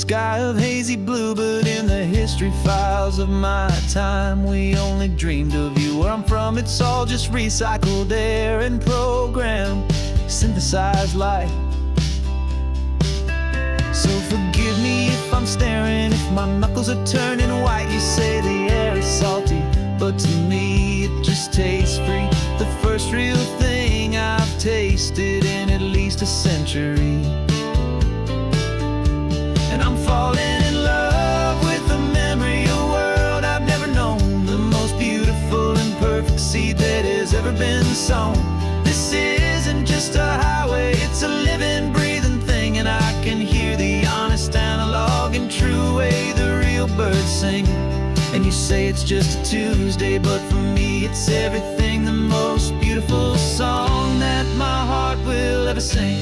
sky of hazy blue, but in the history files of my time, we only dreamed of you. Where I'm from, it's all just recycled air and programmed, synthesized light. So forgive me if I'm staring, if my knuckles are turning white. You say the air is salty, but to me it just tastes free. The first real thing I've tasted in at least a century. And I'm falling in love with the memory of a world I've never known, the most beautiful and perfect seed that has ever been sown. This isn't just a highway, it's a living, breathing thing, and I can hear the honest, analog, and true way the real birds sing. And you say it's just a Tuesday, but for me it's everything, the most beautiful song that my heart will ever sing.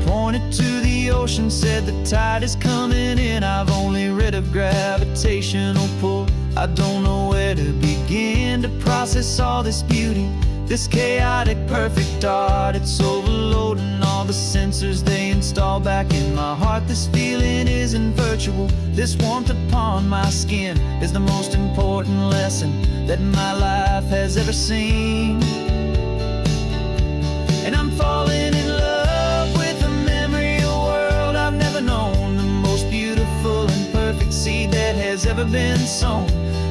Pointed to the ocean, said the tide is coming in. I've only read of gravitational pull. I don't know where to begin to process all this beauty, this chaotic, perfect art. It's overloading all the sensors they install back in my heart. This feeling isn't virtual. This warmth upon my skin is the most important lesson that my life has ever seen. And I'm falling in love with a memory of a world I've never known, the most beautiful and perfect seed that has ever been sown.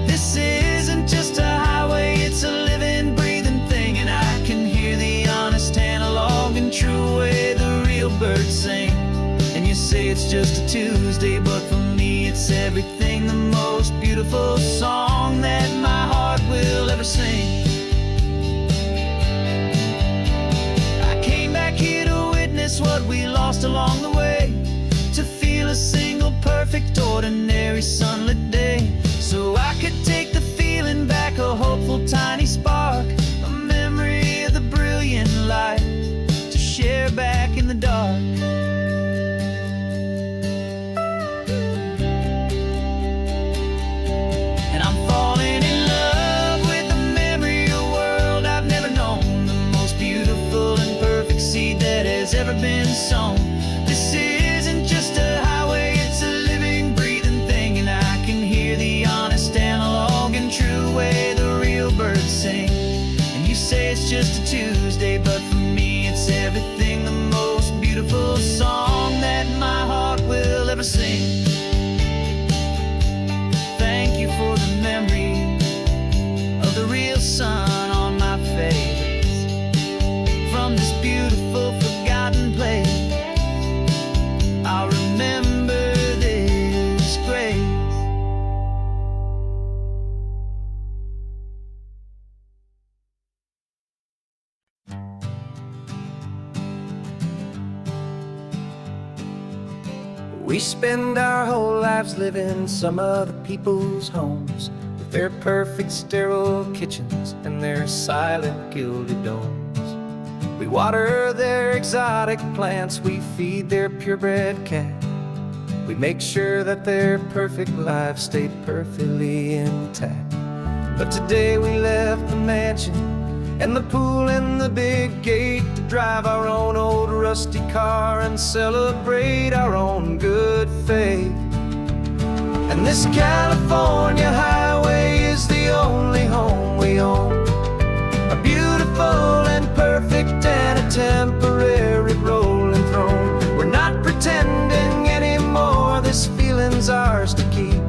This isn't just a highway, it's a living, breathing thing, and I can hear the honest, analog, and true way the real birds sing. And you say it's just a Tuesday, but for me it's everything, the most beautiful song that my heart will ever sing. What we lost along the way, to feel a single perfect ordinary sunlit day, so I could take the feeling back, a hopeful tiny spark, a memory of the brilliant light to share back in the dark. And I'm falling in love with the memory of a world I've never known, the most beautiful and perfect seed that has ever been sown. This isn't just a highway, it's a living, breathing thing, and I can hear the honest, analog, and true way the real birds sing. And you say it's just a Tuesday, but for me it's everything, the most beautiful song that my heart will ever sing. Thank you for the memory of the real sun on my face, from this beautiful forgotten place. I'll remember this grace. We spend our whole lives living some other people's homes, with their perfect sterile kitchens and their silent gilded domes. We water their exotic plants, we feed their purebred cat. We make sure that their perfect lives stay perfectly intact. But today we left the mansion and the pool and the big gate to drive our own old rusty car and celebrate our own good faith. And this California highway is the only home we own, a beautiful and perfect and a temporary rolling throne. We're not pretending anymore, this feeling's ours to keep,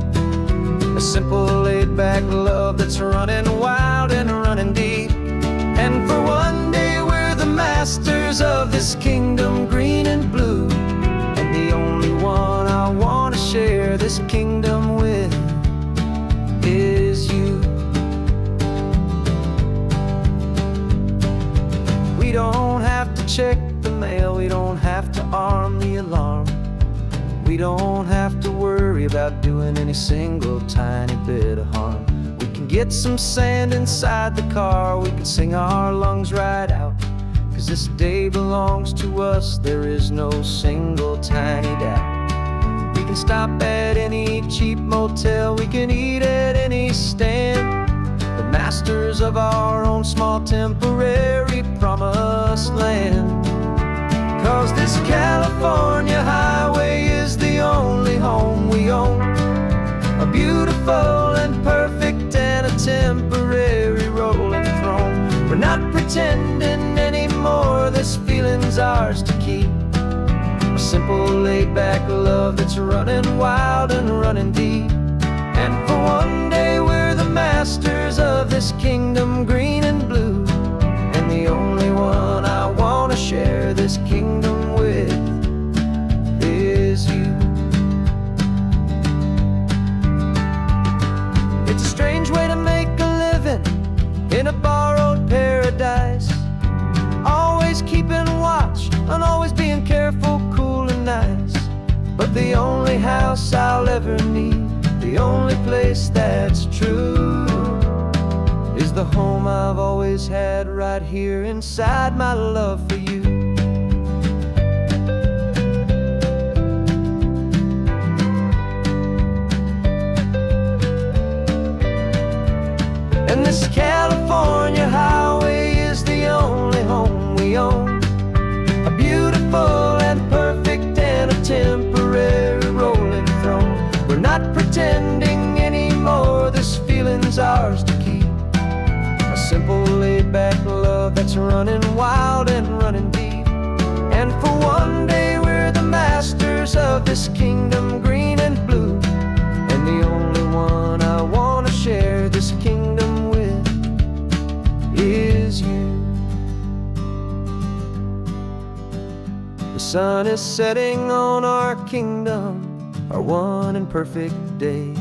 a simple laid-back love that's running wild and running deep. And for one day we're the masters of this kingdom, green and blue, and the only one I want to share this kingdom with is you. We don't have to check the mail, we don't have to arm the alarm, we don't have to worry about doing any single tiny bit of harm. We can get some sand inside the car, we can sing our lungs right out, 'cause this day belongs to us, there is no single tiny doubt. We can stop at any cheap motel, we can eat at any stand, the masters of our own small temporary promised land. 'cause this California highway is the only home we own. A beautiful and perfect and a temporary rolling throne. We're not pretending anymore, this feeling's ours to keep. A simple laid-back love that's running wild and running deep. And for one day we're the masters of this kingdom green and blue. And the only one I want to share this kingdom with is you. It's a strange way to make a living in a borrowed paradise. Always keeping watch and always being careful, cool and nice. But the only house I'll ever need, the only place that's true, is the home I've always had right here inside my love for you. And this California highway is the only home we own. A beautiful and perfect and a temporary rolling throne. We're not pretending anymore, this feeling's ours to keep. A simple laid-back love that's running wild and running deep. And for one day we're the masters of this kingdom green and blue. And the only one I want to share this kingdom with is you. The sun is setting on our kingdom, our one and perfect day.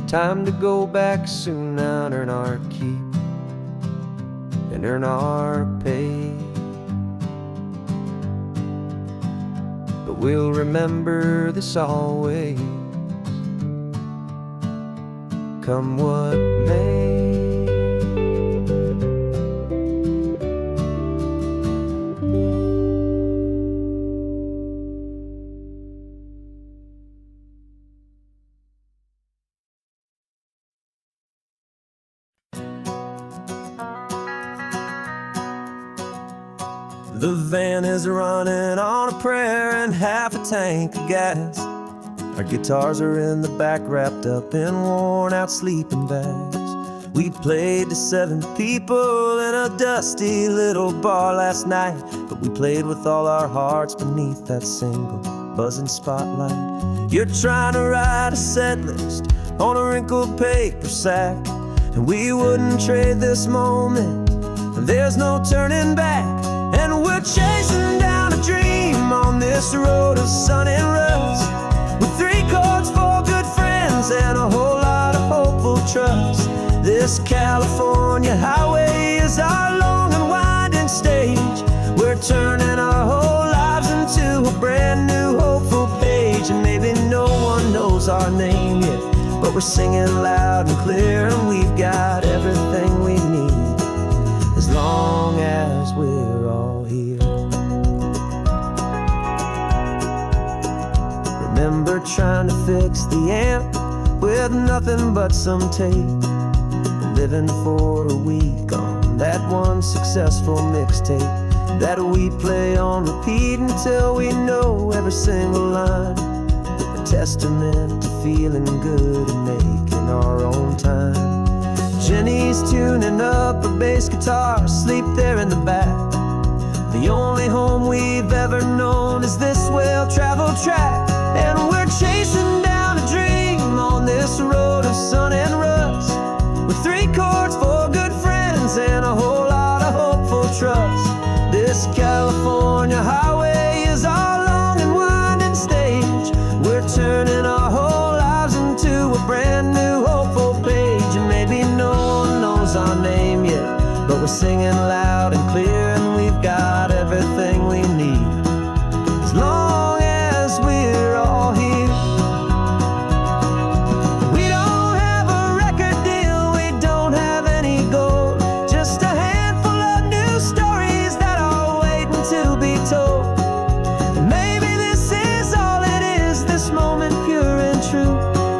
Time to go back soon now and earn our keep and earn our pay. But we'll remember this always, come what may. The van is running on a prayer and half a tank of gas. Our guitars are in the back, wrapped up in worn-out sleeping bags. We played to 7 people in a dusty little bar last night, but we played with all our hearts beneath that single buzzing spotlight. You're trying to write a set list on a wrinkled paper sack, and we wouldn't trade this moment, and there's no turning back. And we're chasing down a dream on this road of sun and rust, with 3 chords, 4 good friends, and a whole lot of hopeful trust. This California highway is our long and winding stage. We're turning our whole lives into a brand new hopeful page. And maybe no one knows our name yet, but we're singing loud and clear, and we've got everything we need, as long as we're all here. Remember trying to fix the amp with nothing but some tape, living for a week on that one successful mixtape that we play on repeat until we know every single line. A testament to feeling good and making our own time. Jenny's tuning up her bass guitar, asleep there in the back. The only home we've ever known is this well-traveled track. And we're chasing down a dream on this road of sun and rust, with 3 chords, 4 good friends, and a whole lot of hopeful trust. This California highway is our long and winding stage. We're turning our whole lives into a brand new hopeful page. And maybe no one knows our name yet, but we're singing loud and clear, and we've got everything we need, as long as we're all here. We don't have a record deal, we don't have any gold, just a handful of new stories that are waiting to be told. And maybe this is all it is, this moment pure and true,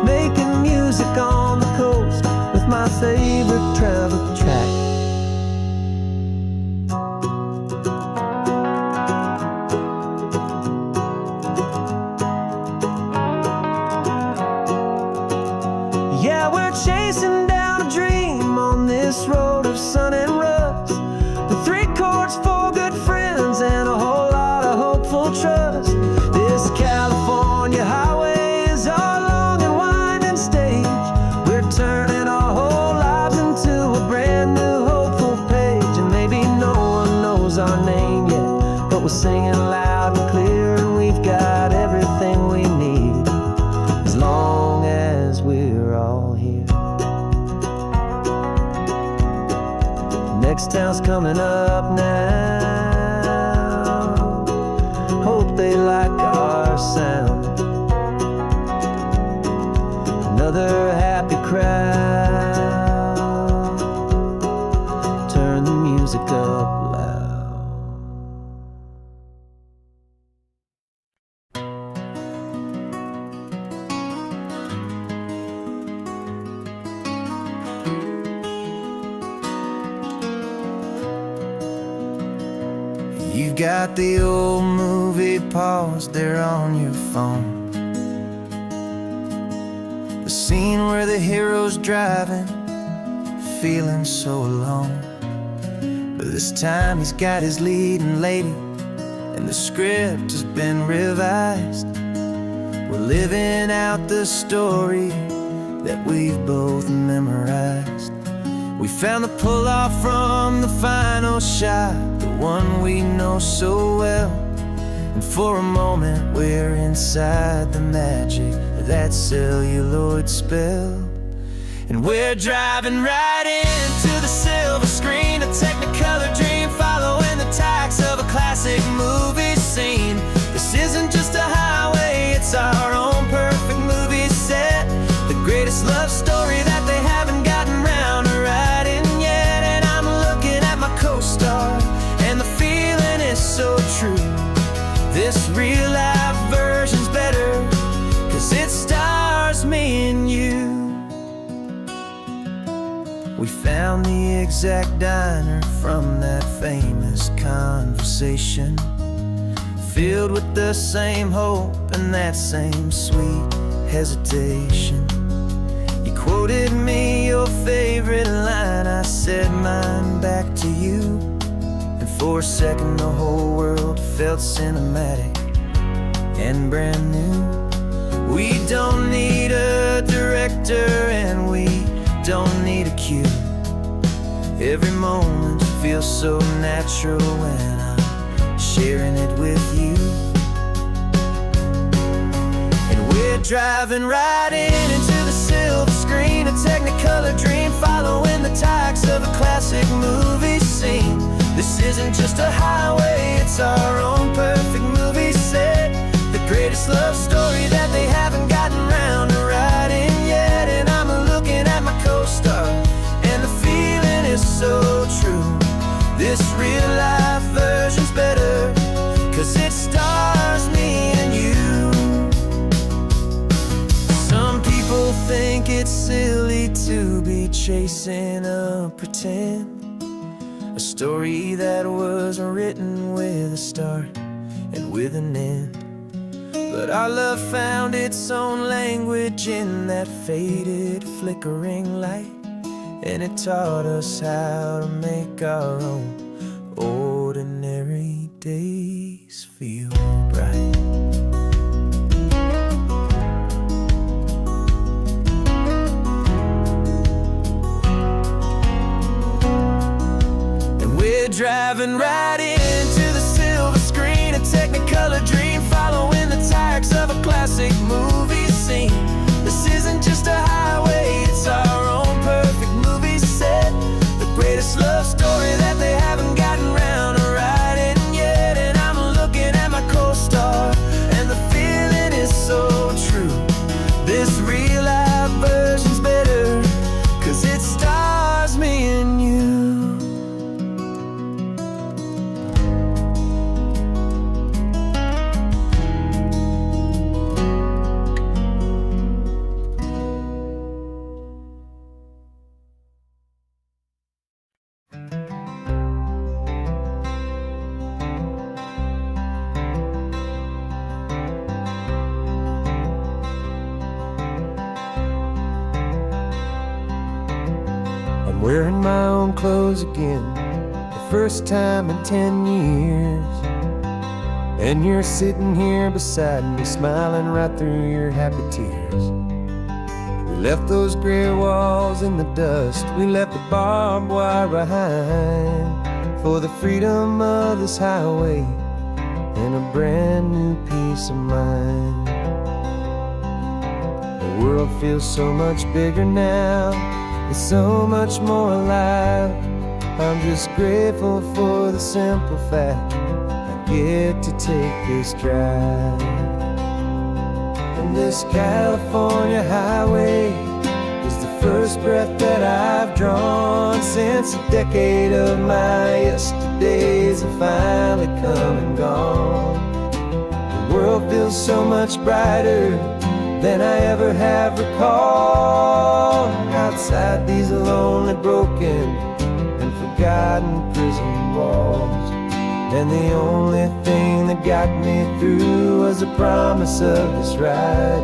making music on the coast with my favorite travel track. we're all here. Next town's coming up now. Hope they like our sound. Another happy crowd. Turn the music up loud. You got the old movie paused there on your phone. The scene where the hero's driving, feeling so alone. But this time he's got his leading lady, and the script has been revised. We're living out the story that we've both memorized. We found the pull-off from the final shot, the one we know so well. And for a moment we're inside the magic of that celluloid spell. And we're driving right into the silver screen, a technicolor dream, following the tacks of a classic movie scene. This isn't just a highway, it's our own perfect movie set. The greatest love story that they haven't gotten round to writing yet. And I'm looking at my co-star, and the feeling is so true. This real-life version's better, 'cause it stars me and you. We found the exact diner from that famous conversation, filled with the same hope and that same sweet hesitation. You quoted me your favorite line, I said mine back to you. And for a second the whole world felt cinematic and brand new. We don't need a director and we don't need a cue. Every moment feels so natural when I'm sharing it with you. And we're driving right into the silver screen, a technicolor dream, following the tacks of a classic movie scene. This isn't just a highway, it's our own perfect movie set. The greatest love story that they haven't gotten round to writing yet. And I'm looking at my co-star, and the feeling is so true. This real-life version's better, 'cause it stars me and you. Some people think it's silly to be chasing a pretend, a story that was written with a start and with an end. But our love found its own language in that faded, flickering light, and it taught us how to make our own ordinary days feel bright. And we're driving right into the silver screen, a technicolor dream, following the tacks of a classic movie scene. This isn't just a highway, it's our own perfect movie set. The greatest love story that they haven't gotten round to writing yet. And I'm looking at my co-star, and the feeling is so true. This real-life version's better, 'cause it stars me and you. Wearing my own clothes again, the first time in 10 years. And you're sitting here beside me, smiling right through your happy tears. We left those gray walls in the dust, we left the barbed wire behind, for the freedom of this highway and a brand new peace of mind. The world feels so much bigger now, it's so much more alive. I'm just grateful for the simple fact I get to take this drive. And this California highway is the first breath that I've drawn since a decade of my yesterdays have finally come and gone. The world feels so much brighter than I ever have recalled. Outside these lonely, broken, and forgotten prison walls. And the only thing that got me through was the promise of this ride.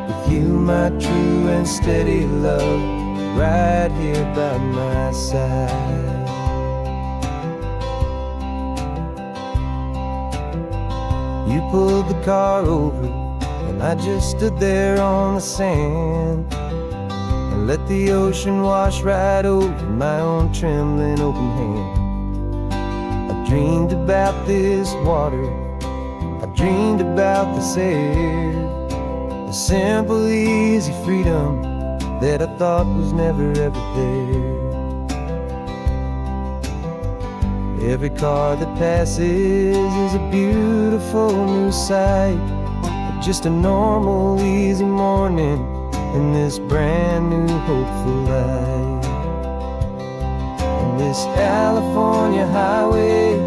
With you, my true and steady love, right here by my side. You pulled the car over, and I just stood there on the sand and let the ocean wash right over my own trembling open hand. I dreamed about this water, I dreamed about this air, the simple, easy freedom that I thought was never ever there. Every car that passes is a beautiful new sight, just a normal, easy morning in this brand new, hopeful life. And this California highway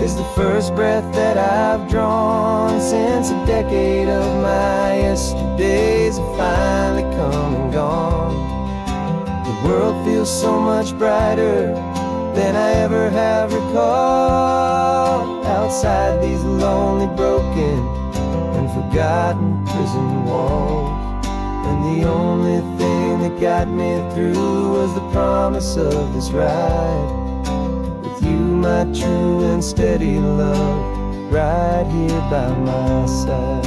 is the first breath that I've drawn since a decade of my yesterdays have finally come and gone. The world feels so much brighter than I ever have recalled. Outside these lonely, broken, and forgotten prison walls. And the only thing that got me through was the promise of this ride. With you, my true and steady love, right here by my side.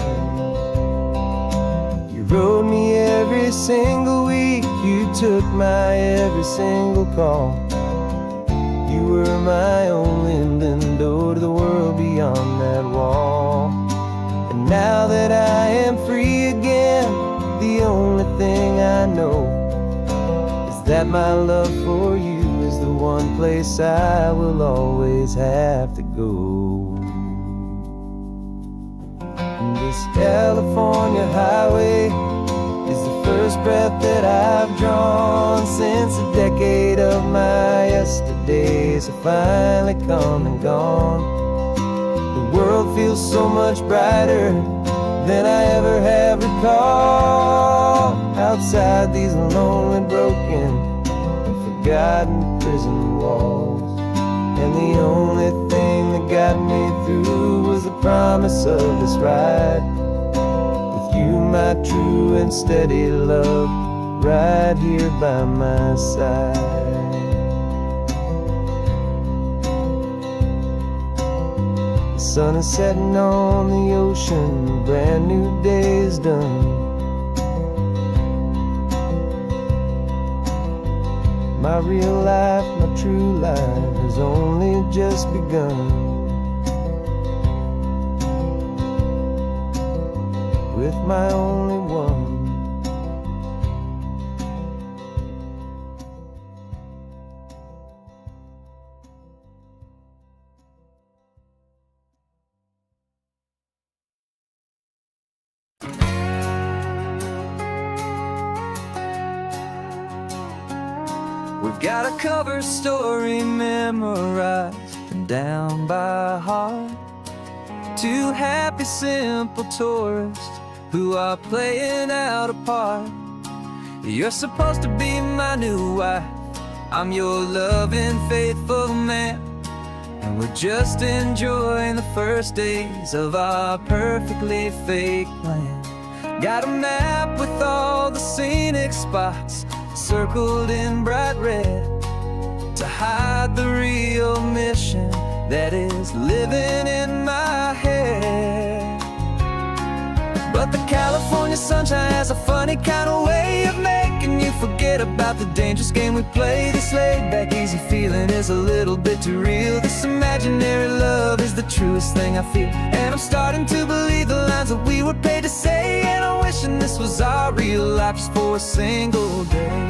You rode me every single week, you took my every single call. You were my only window to the world beyond that wall. And now that I am free again, the only thing I know is that my love for you is the one place I will always have to go. And this California highway is the first breath that I've drawn since a decade of my yesterdays have finally come and gone. The world feels so much brighter than I ever have recalled. Outside these lonely, broken, and forgotten prison walls. And the only thing that got me through was the promise of this ride. With you, my true and steady love, right here by my side. The sun is setting on the ocean, a brand new day is done. My real life, my true life has only just begun. With my only one. We've got a cover story memorized and down by heart. Two happy, simple tourists who are playing out a part. You're supposed to be my new wife, I'm your loving, faithful man. And we're just enjoying the first days of our perfectly fake plan. Got a map with all the scenic spots circled in bright red to hide the real mission that is living in my head. But the California sunshine has a funny kind of way of making you forget about the dangerous game we play. This laid-back, easy feeling is a little bit too real. This imaginary love is the truest thing I feel. And I'm starting to believe the lines that we were paid to say. And I wish wishing this was our real life just for a single day.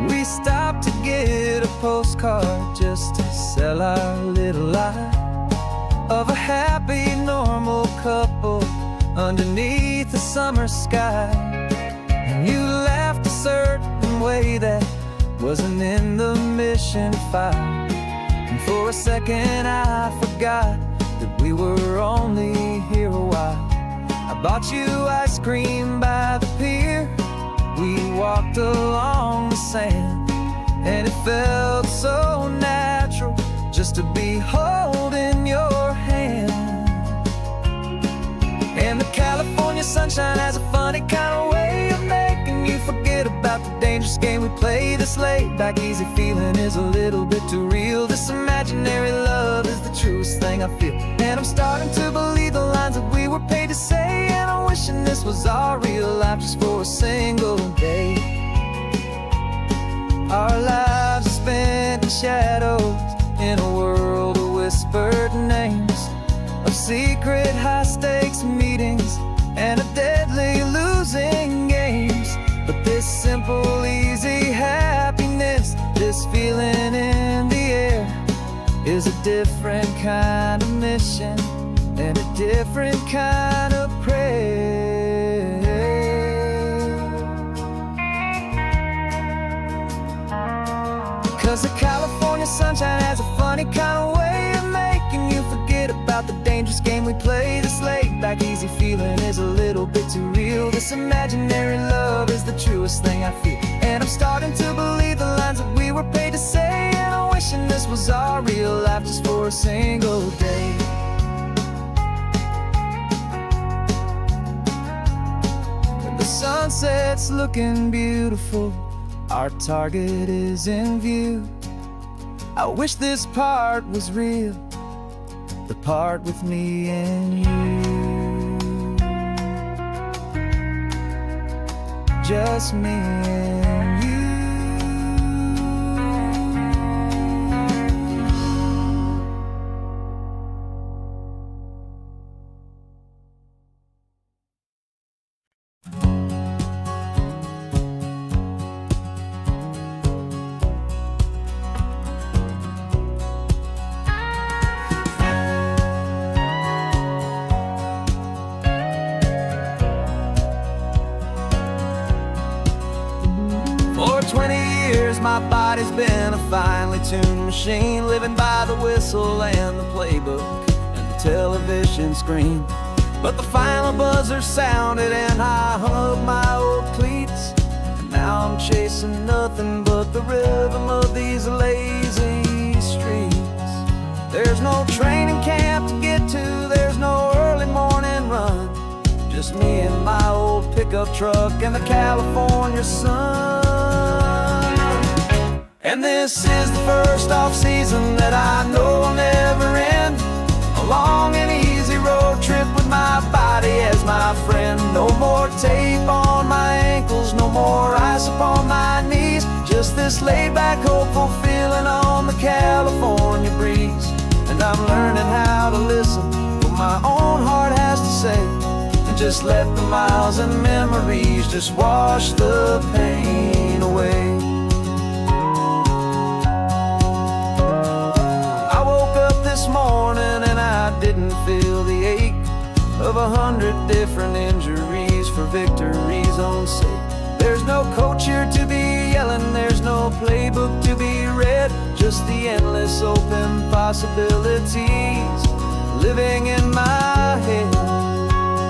We stopped to get a postcard just to sell our little lie of a happy, normal couple underneath the summer sky. And you laughed a certain way that wasn't in the mission file. And for a second I forgot that we were only here a while. I bought you ice cream by the pier. We walked along the sand, and it felt so natural just to be holding your hand. And the California sunshine has a funny kind of way of making you forget about the dangerous game we play. This laid back easy feeling is a little bit too real. This imaginary love is the truest thing I feel. And I'm starting to believe the lines that we were paid to say. And I'm wishing this was our real life just for a single day. Our lives are spent in shadows, in a world of whispered names, of secret high-stakes meetings and of deadly losing games. But this simple, easy happiness, this feeling in the air, is a different kind of mission and a different kind of prayer. 'Cause the California sunshine has a funny kind of way of making you forget about the dangerous game we play. This laid back easy feeling is a little bit too real. This imaginary love is the truest thing I feel. And I'm starting to believe the lines that we were paid to say. And I'm wishing this was our real life just for a single day. When the sunset's looking beautiful, our target is in view. I wish this part was real, the part with me and you. Just me and you. For 20 years my body's been a finely tuned machine, living by the whistle and the playbook and the television screen. But the final buzzer sounded and I hung up my old cleats, and now I'm chasing nothing but the rhythm of these lazy streets. There's no training camp to get to, there's no early morning run, just me and my old pickup truck and the California sun. And this is the first off-season that I know will never end. A long and easy road trip with my body as my friend. No more tape on my ankles, no more ice upon my knees, just this laid-back, hopeful feeling on the California breeze. And I'm learning how to listen to what my own heart has to say, and just let the miles and memories just wash the pain away. This morning and I didn't feel the ache of 100 different injuries for victory's own sake. There's no coach here to be yelling, there's no playbook to be read, just the endless open possibilities living in my head.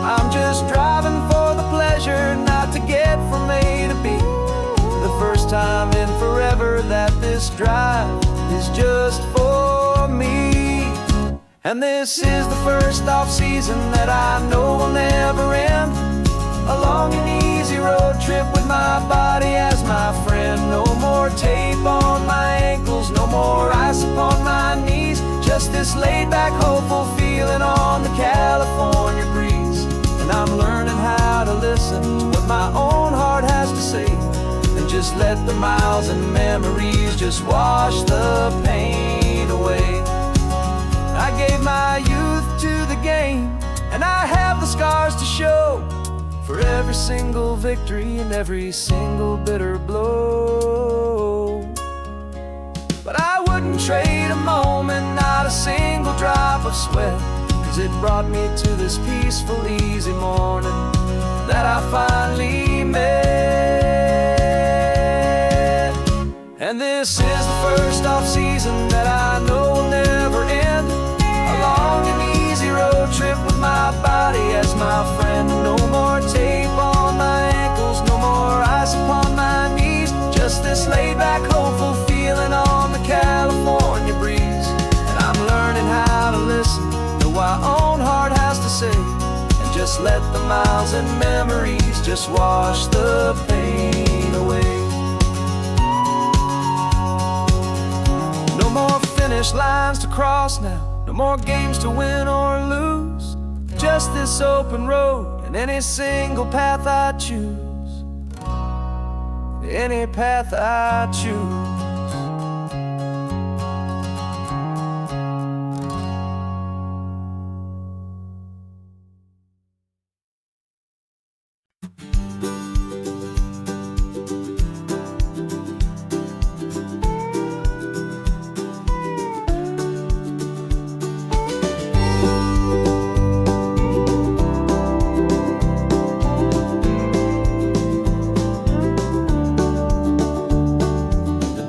I'm just driving for the pleasure, not to get from A to B. The first time in forever that this drive is just for me. And this is the first off-season that I know will never end. A long and easy road trip with my body as my friend. No more tape on my ankles, no more ice upon my knees, just this laid-back, hopeful feeling on the California breeze. And I'm learning how to listen to what my own heart has to say, and just let the miles and memories just wash the pain away. I gave my youth to game, and I have the scars to show for every single victory and every single bitter blow. But I wouldn't trade a moment, not a single drop of sweat, 'cause it brought me to this peaceful, easy morning that I finally met. And this is the first off-season that I know will never end. A long and easy road trip with my body as my friend. No more tape on my ankles, no more ice upon my knees. Just this laid-back, hopeful feeling on the California breeze. And I'm learning how to listen to what my own heart has to say, and just let the miles and memories just wash the pain away. No more finish lines to cross now, no more games to win or lose. Just this open road and any single path I choose. Any path I choose.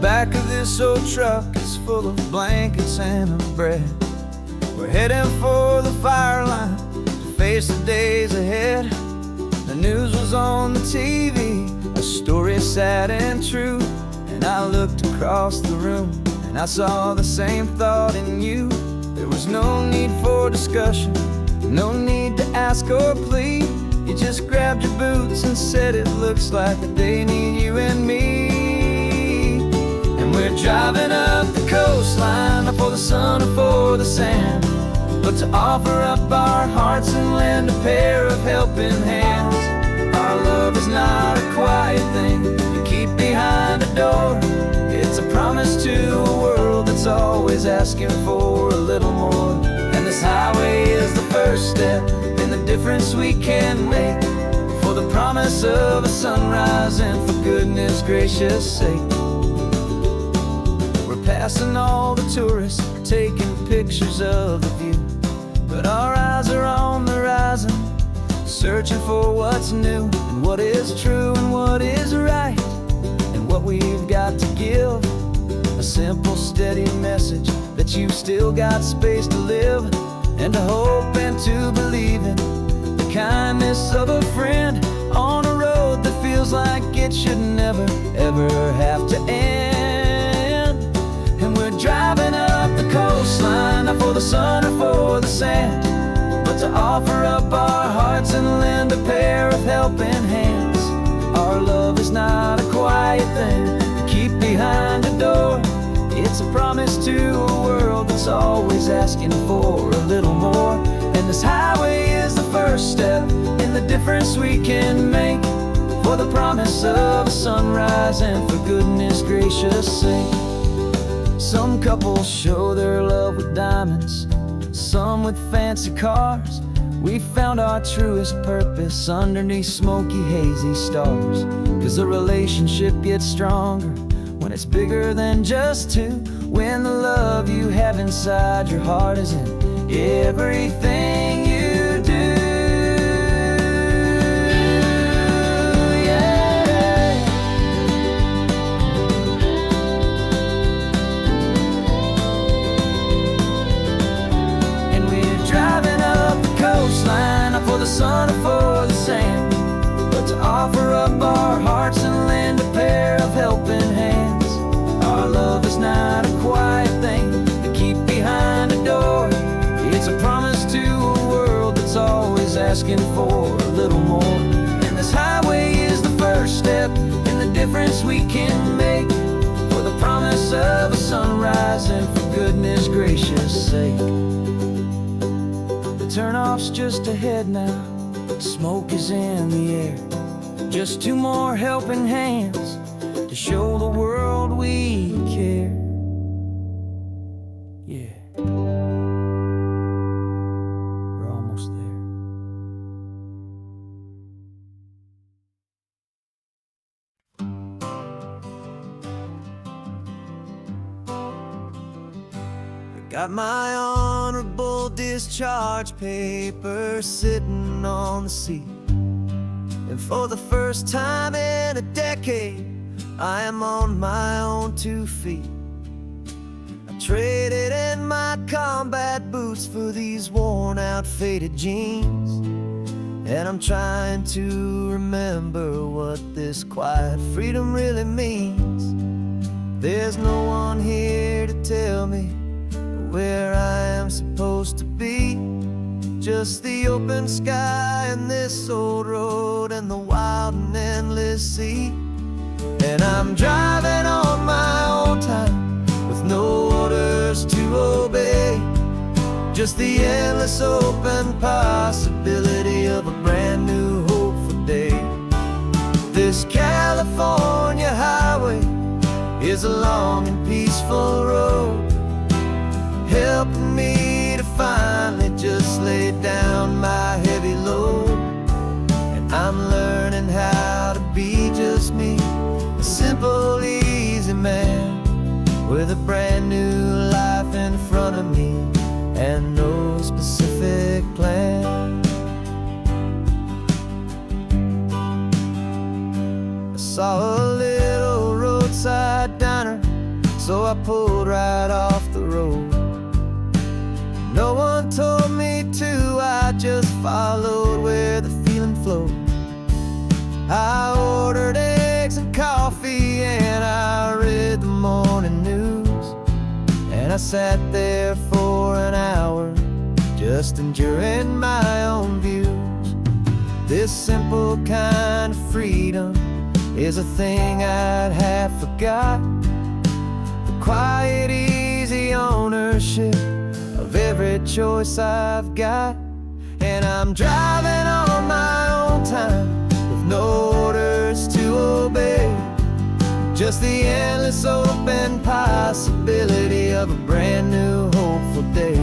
Back of this old truck is full of blankets and of bread. We're heading for the fire line to face the days ahead. The news was on the TV, a story sad and true. And I looked across the room and I saw the same thought in you. There was no need for discussion, no need to ask or plead. You just grabbed your boots and said it looks like the day need you and me. We're driving up the coastline, not for the sun or for the sand, but to offer up our hearts and lend a pair of helping hands. Our love is not a quiet thing you keep behind a door. It's a promise to a world that's always asking for a little more. And this highway is the first step in the difference we can make, for the promise of a sunrise and for goodness gracious sake. Passing all the tourists, taking pictures of the view, but our eyes are on the horizon, searching for what's new and what is true and what is right, and what we've got to give. A simple, steady message that you've still got space to live, and to hope and to believe in the kindness of a friend on a road that feels like it should never, ever have to end. We're driving up the coastline, not for the sun or for the sand, but to offer up our hearts and lend a pair of helping hands. Our love is not a quiet thing to keep behind a door. It's a promise to a world that's always asking for a little more. And this highway is the first step in the difference we can make, for the promise of a sunrise and for goodness gracious sake. Some couples show their love with diamonds, some with fancy cars. We found our truest purpose underneath smoky, hazy stars. 'Cause the relationship gets stronger when it's bigger than just two, when the love you have inside your heart is in everything you do. For the sun or for the sand, but to offer up our hearts and lend a pair of helping hands. Our love is not a quiet thing to keep behind a door. It's a promise to a world that's always asking for a little more. And this highway is the first step in the difference we can make, for the promise of a sunrise and for goodness gracious sake. Turnoff's just ahead now, smoke is in the air. Just two more helping hands to show the world we care. Yeah. We're Got my honorable discharge paper sitting on the seat, and for the first time in a decade, I am on my own 2 feet. I traded in my combat boots for these worn out faded jeans, and I'm trying to remember what this quiet freedom really means. There's no one here to tell me where I am supposed to be, just the open sky and this old road and the wild and endless sea. And I'm driving on my own time with no orders to obey, just the endless open possibility of a brand new hopeful day. This California highway is a long and peaceful road, helping me to finally just lay down my heavy load. And I'm learning how to be just me, a simple, easy man with a brand new life in front of me and no specific plan. I saw a little roadside diner, so I pulled right off the road. No one told me to, I just followed where the feeling flowed. I ordered eggs and coffee and I read the morning news, and I sat there for an hour just enduring my own views. This simple kind of freedom is a thing I'd have forgot, the quiet, easy ownership of every choice I've got. And I'm driving on my own time with no orders to obey, just the endless open possibility of a brand new hopeful day.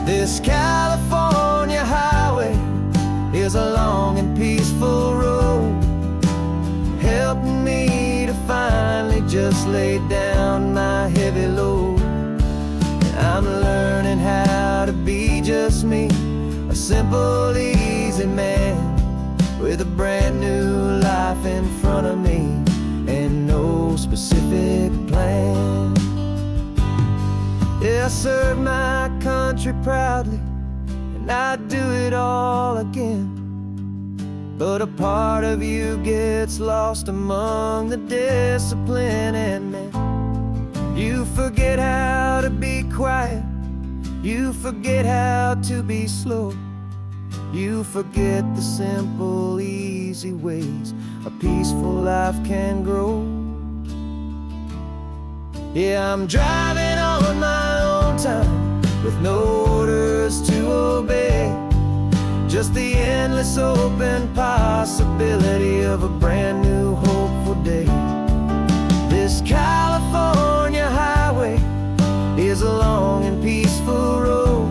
This California highway is a long and peaceful road, helping me to finally just lay down my heavy load. I'm learning how to be just me, a simple, easy man with a brand new life in front of me and no specific plan. Yeah, I serve my country proudly and I'd do it all again, but a part of you gets lost among the discipline and men. You forget how to be quiet, you forget how to be slow, you forget the simple, easy ways a peaceful life can grow. Yeah, I'm driving on my own time with no orders to obey, just the endless open possibility of a brand new hopeful day. This California highway is a long and peaceful road,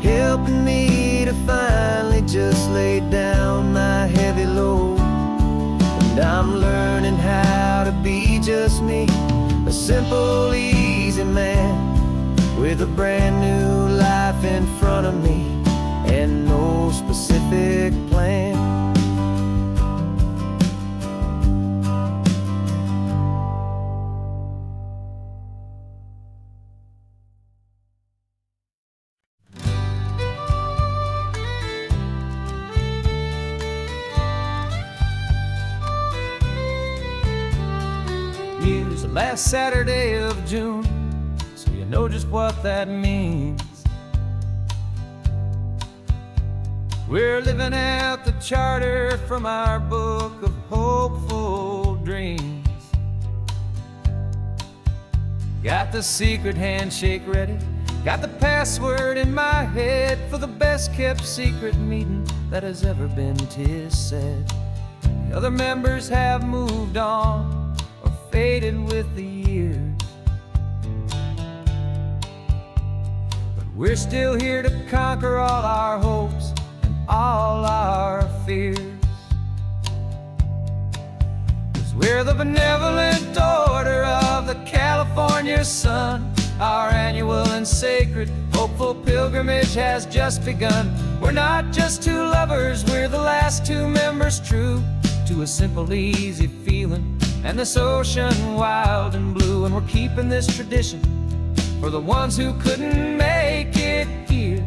helping me to finally just lay down my heavy load. And I'm learning how to be just me, a simple, easy man with a brand new life in front of me and no specific plan. Use the last Saturday of June, so you know just what that means. We're living out the charter from our book of hopeful dreams. Got the secret handshake ready, got the password in my head for the best kept secret meeting that has ever been, 'tis said. The other members have moved on or faded with the years, but we're still here to conquer all our hopes and all our fears. 'Cause we're the benevolent order of the California sun, Our annual and sacred, hopeful pilgrimage has just begun. We're not just two lovers, we're the last two members true to a simple, easy feeling, and this ocean wild and blue. And we're keeping this tradition for the ones who couldn't make it here,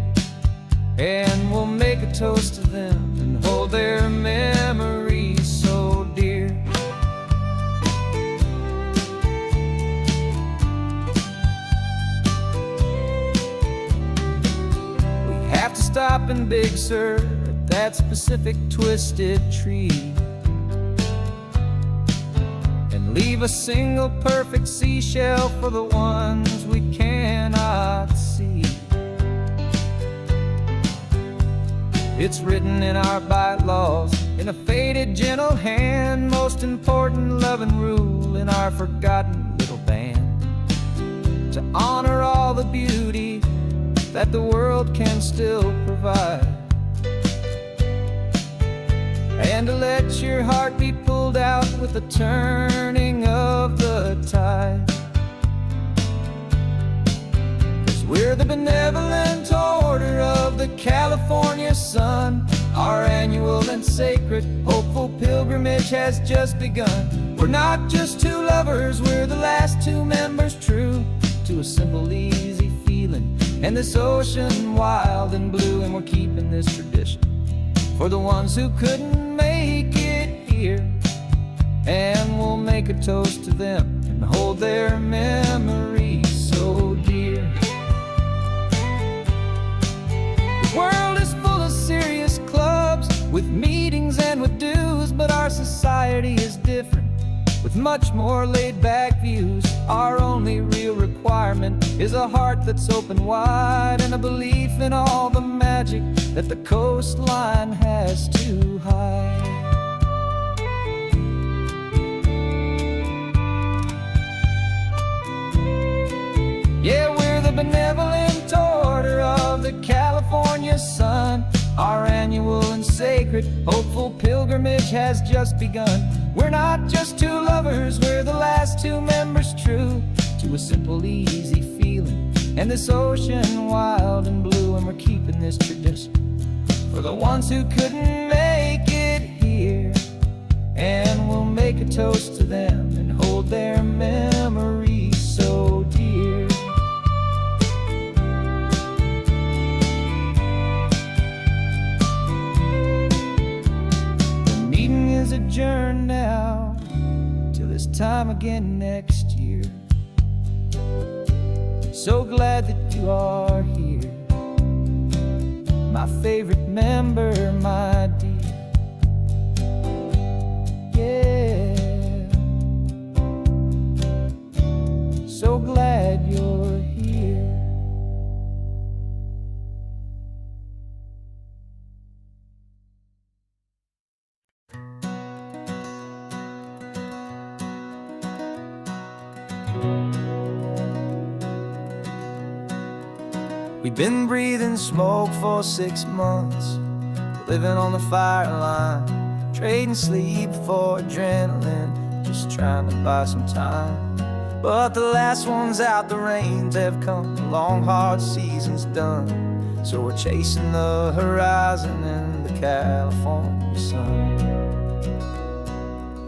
and we'll make a toast to them and hold their memories so dear. We have to stop in Big Sur at that specific twisted tree and leave a single perfect seashell for the ones we cannot see. It's written in our bylaws, in a faded gentle hand, most important loving rule in our forgotten little band, to honor all the beauty that the world can still provide, and to let your heart be pulled out with the turning of the tide. 'Cause we're the benevolent order of the California sun. Our annual and sacred, hopeful pilgrimage has just begun. We're not just two lovers, we're the last two members true to a simple, easy feeling, and this ocean wild and blue. And we're keeping this tradition for the ones who couldn't make it here, and we'll make a toast to them and hold their memories so dear. The world is full of serious clubs with meetings and with dues, but our society is different with much more laid-back views. Our only real requirement is a heart that's open wide, and a belief in all the magic that the coastline has to hide. Yeah, we're the benevolent order of the California sun. Our annual and sacred, hopeful pilgrimage has just begun. We're not just two lovers, we're the last two members true to a simple, easy feeling, and this ocean wild and blue. And we're keeping this tradition for the ones who couldn't make it here, and we'll make a toast to them and hold their memories so dear. The meeting is adjourned now till this time again next year. So glad that you are here, my favorite member, my dear. Yeah, so glad you're here. We've been breathing smoke for 6 months, living on the fire line, trading sleep for adrenaline, just trying to buy some time. But the last one's out, the rains have come, the long hard season's done, so we're chasing the horizon in the California sun.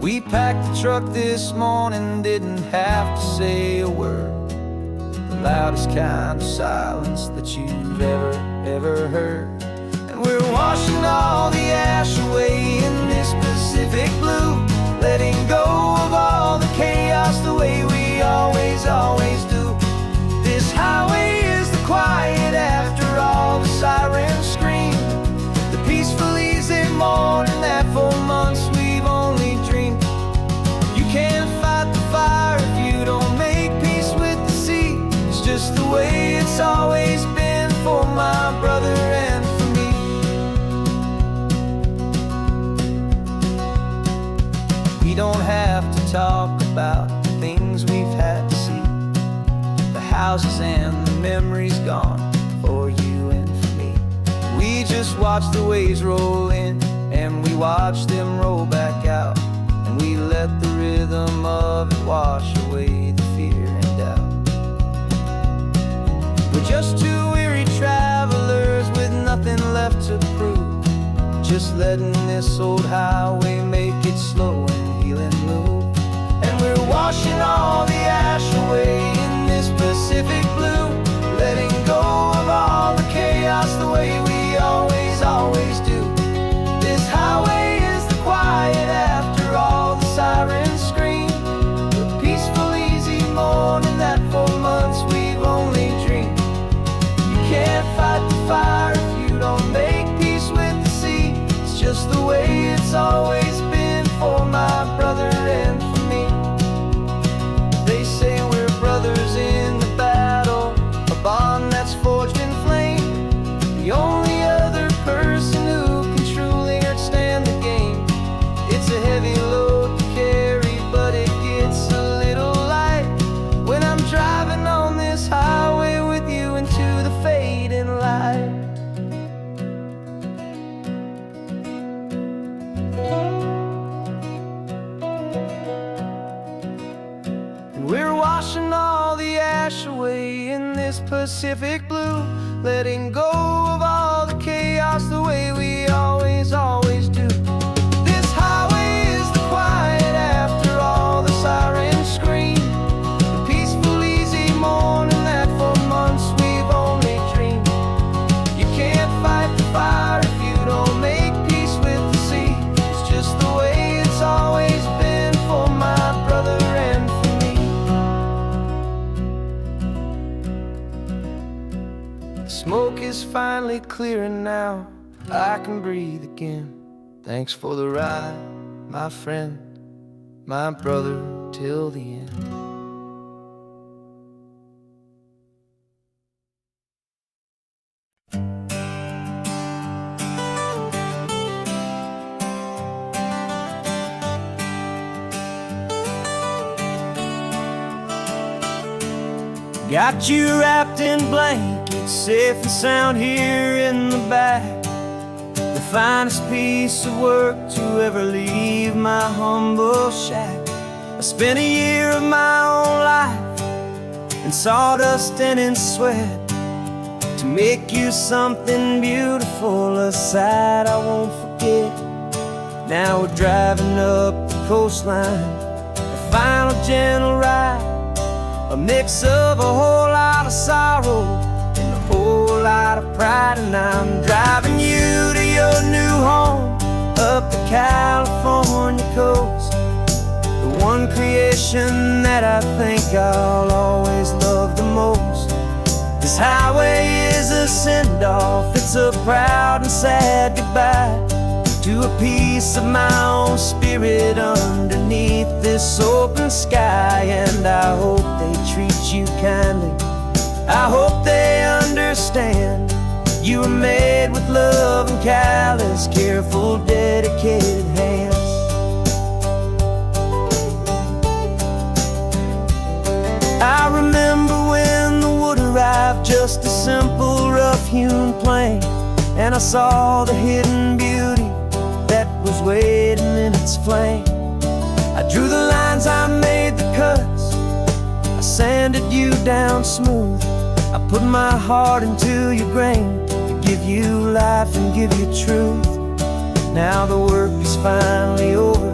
We packed the truck this morning, didn't have to say a word, the loudest kind of silence that you've ever heard. And we're washing all the ash away in this Pacific blue, letting go of all the chaos the way we always do. This highway is the quiet after all the sirens scream, the peaceful easy morning that for months we've only dreamed. You can't fight the fire if you don't make peace with the sea. It's just the way it's always been for my brother and for me. We don't have to talk about the things we've had to see, the houses and the memories gone for you and for me. We just watch the waves roll in, and we watch them roll back out, and we let the rhythm of it wash away the fear and doubt. just two weary travelers with nothing left to prove, just letting this old highway make it slow and healing move. And we're washing all the ash away in this Pacific blue, letting go of all the chaos the way we always, always do. This highway is the quiet after all the sirens scream, the peaceful, easy morning that for months we've only dreamed. You can't fight the fire if you don't make peace with the sea. It's just the way it's always been for my brother and for me. They say we're brothers in the battle, a bond that's forged in flame. The only other person who can truly understand the game. It's a heavy load to carry, but it gets a little light when I'm driving on this highway with you into the fading light. And we're washing all the ash away in this Pacific blue, letting go of all the chaos the way we always, always do. This highway is the quiet after all the sirens scream, the peaceful, easy morning that for months we've only dreamed. You can't fight the fire if you don't make peace with the sea. It's just the way it's always been for my brother and for me. The smoke is finally clearing now, I can breathe again. Thanks for the ride, my friend, my brother, till the end. Got you wrapped in blankets, safe and sound here in the back. The finest piece of work to ever leave my humble shack. I spent a year of my own life in sawdust and in sweat to make you something beautiful, a sight I won't forget. Now we're driving up the coastline, a final gentle ride, a mix of a whole lot of sorrow and a whole lot of pride. And I'm driving you to your new home up the California coast, the one creation that I think I'll always love the most. This highway is a send-off, it's a proud and sad goodbye to a piece of my own spirit underneath this open sky. And I hope they treat you kindly, I hope they understand you were made with love and callous, careful, dedicated hands. I remember when the wood arrived, just a simple rough-hewn plank, and I saw the hidden beauty that was waiting in its flame. I drew the lines, I made the cuts, I sanded you down smooth. I put my heart into your grain to give you life and give you truth. Now the work is finally over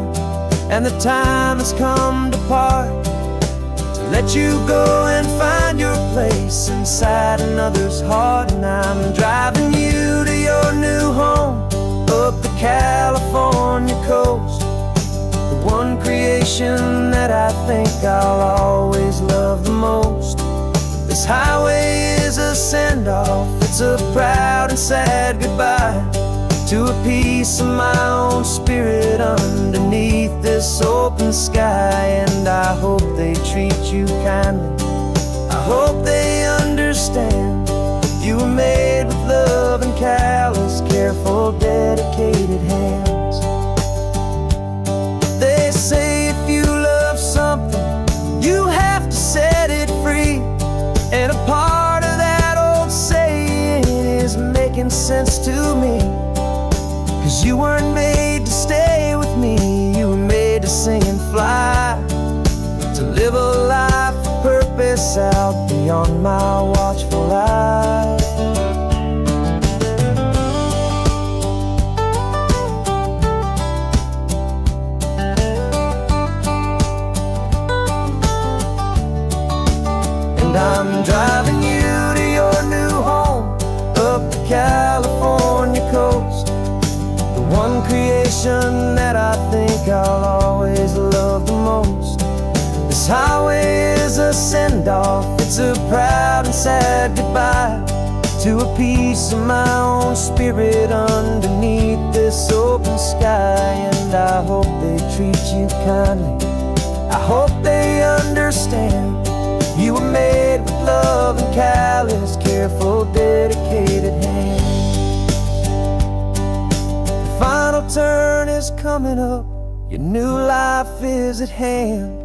and the time has come to part, to let you go and find your place inside another's heart. And I'm driving you to your new home up the California coast, the one creation that I think I'll always love the most. This highway is a send-off, it's a proud and sad goodbye to a piece of my own spirit underneath this open sky. And I hope they treat you kindly, I hope they understand you were made with love and callous, careful, dedicated hands. They say if you love something, you have to set it free. And a part of that old saying is making sense to me, 'cause you weren't made to stay with me, you were made to sing and fly, to live a life of purpose out beyond on my watchful eye. And I'm driving you to your new home up the California coast, the one creation that I think I'll always love the most. This highway is a send-off, it's a proud and sad goodbye to a piece of my own spirit underneath this open sky. And I hope they treat you kindly, I hope they understand you were made with love and callous, careful, dedicated hands. The final turn is coming up, your new life is at hand.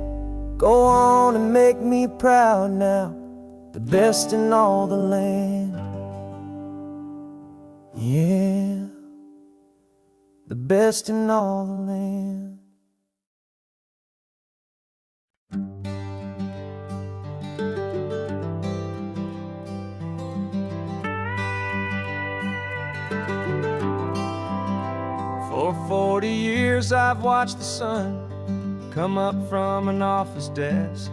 Go on and make me proud now, the best in all the land. Yeah, the best in all the land. For 40 years I've watched the sun come up from an office desk,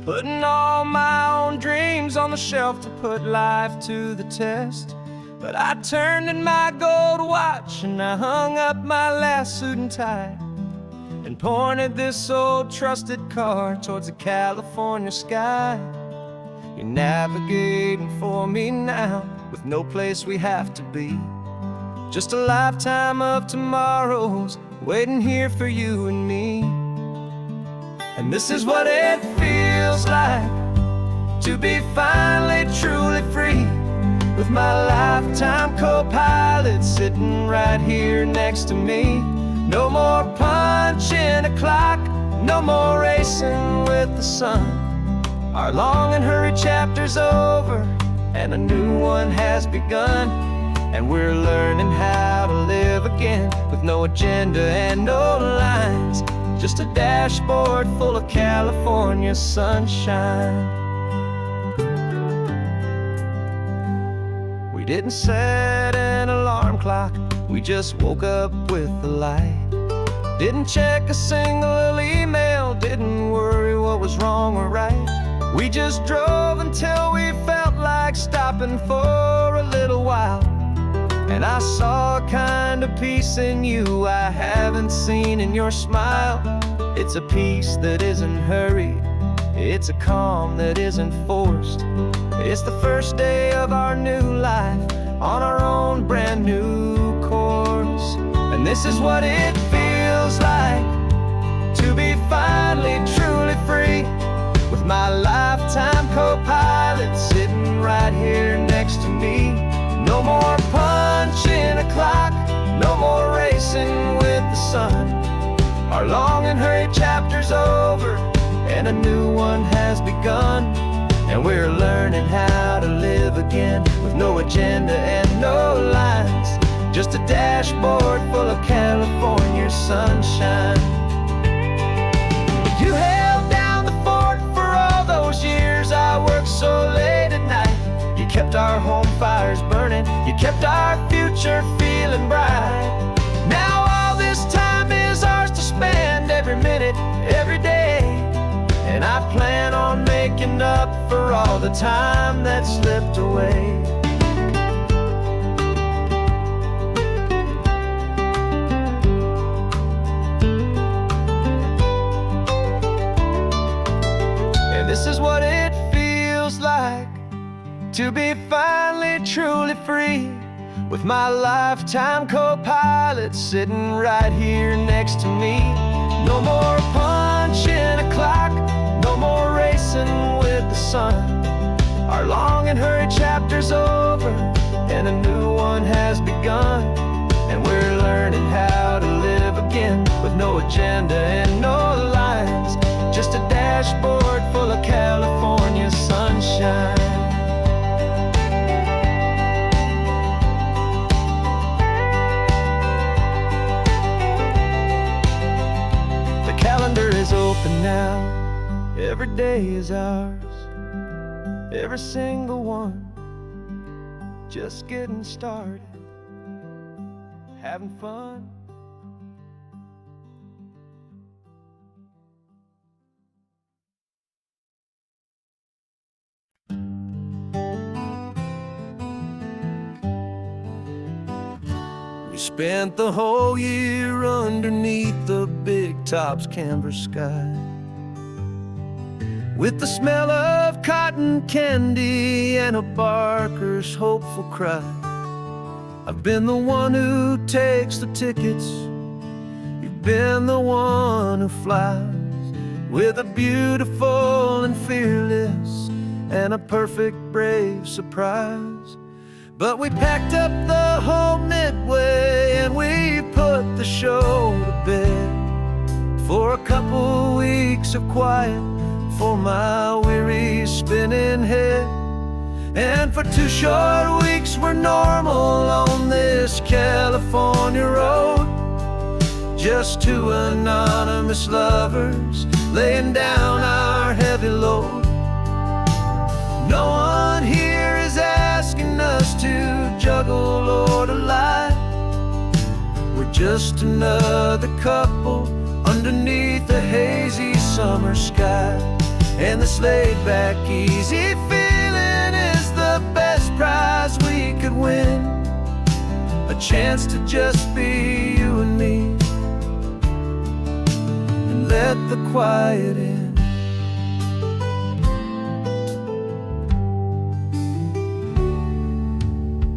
putting all my own dreams on the shelf to put life to the test. But I turned in my gold watch and I hung up my last suit and tie, and pointed this old trusted car towards the California sky. You're navigating for me now, with no place we have to be, just a lifetime of tomorrows waiting here for you and me. And this is what it feels like to be finally truly free, with my lifetime co-pilot sitting right here next to me. No more punching a clock, no more racing with the sun. Our long and hurried chapter's over and a new one has begun. And we're learning how to live again, with no agenda and no lines, just a dashboard full of California sunshine. We didn't set an alarm clock, we just woke up with the light. Didn't check a single email, didn't worry what was wrong or right. We just drove until we felt like stopping for a little while. And I saw a kind of peace in you I haven't seen in your smile. It's a peace that isn't hurried, it's a calm that isn't forced. It's the first day of our new life on our own brand new course. And this is what it feels like to be finally truly free, with my lifetime co-pilot sitting right here next to me. No more punching a clock, no more racing with the sun. Our long and hurried chapter's over and a new one has begun. And we're learning how to live again, with no agenda and no lines, just a dashboard full of California sunshine. You held down the fort for all those years I worked so late at night. You kept our home fires burning, you kept our future feeling bright. Now all this time is ours to spend, every minute, every day. And I plan on making up for all the time that slipped away. And this is what it feels like to be finally truly free, with my lifetime co-pilot sitting right here next to me. No more punching a clock, no more racing with the sun. Our long and hurried chapter's over and a new one has begun. And we're learning how to live again, with no agenda and no lines, just a dashboard full of California sunshine. The calendar is open now, every day is ours. every single one, just getting started, having fun. We spent the whole year underneath the big top's canvas sky, with the smell of cotton candy and a barker's hopeful cry. I've been the one who takes the tickets, you've been the one who flies, with a beautiful and fearless and a perfect brave surprise. But we packed up the whole Midway and we put the show to bed, for a couple weeks of quiet for my weary spinning head. And for 2 short weeks we're normal on this California road, just 2 anonymous lovers laying down our heavy load. No one here is asking us to juggle or to lie. We're just another couple underneath a hazy summer sky. And this laid-back, easy feeling is the best prize we could win, a chance to just be you and me, and let the quiet in.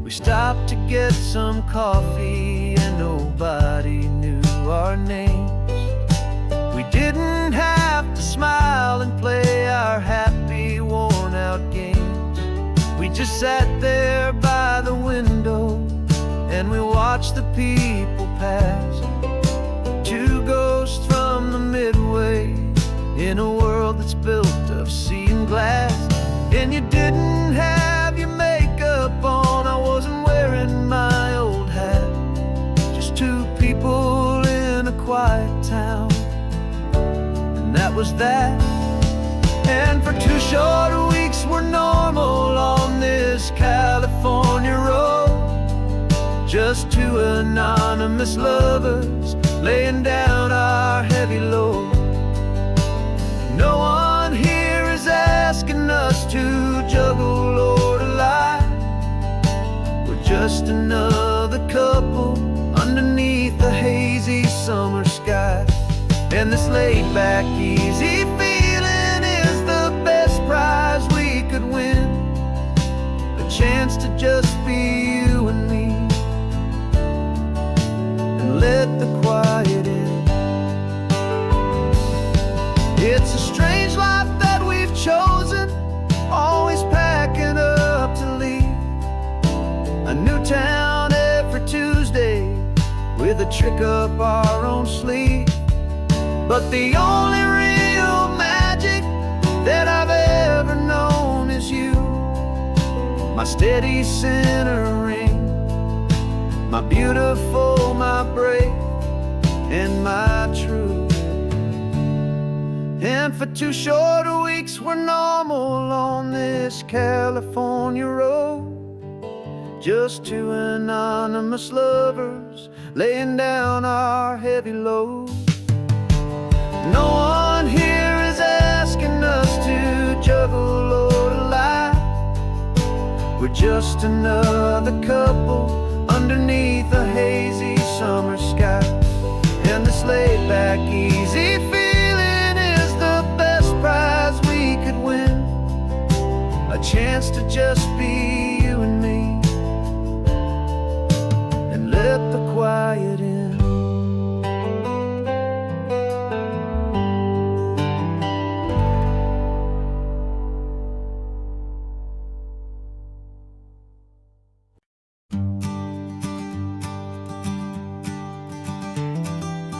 We stopped to get some coffee and nobody knew our names. We didn't have to smile and play our happy, worn-out games. We just sat there by the window and we watched the people pass, 2 ghosts from the Midway in a world that's built of sea and glass. And you didn't have your makeup on, I wasn't wearing my old hat, just 2 people in a quiet town, that was that. And for 2 short weeks we're normal on this California road, just 2 anonymous lovers laying down our heavy load. No one here is asking us to juggle or to lie. We're just another couple underneath the hazy summer sky. And this laid-back, easy feeling is the best prize we could win, a chance to just be you and me, and let the quiet in. It's a strange life that we've chosen, always packing up to leave a new town every Tuesday with a trick up our own sleeve. But the only real magic that I've ever known is you, my steady centering, my beautiful, my brave, and my true. And for 2 short weeks we're normal on this California road, just 2 anonymous lovers laying down our heavy load. No one here is asking us to juggle or to lie. We're just another couple underneath a hazy summer sky. And this laid-back, easy feeling is the best prize we could win, a chance to just be you and me, and let the quiet in.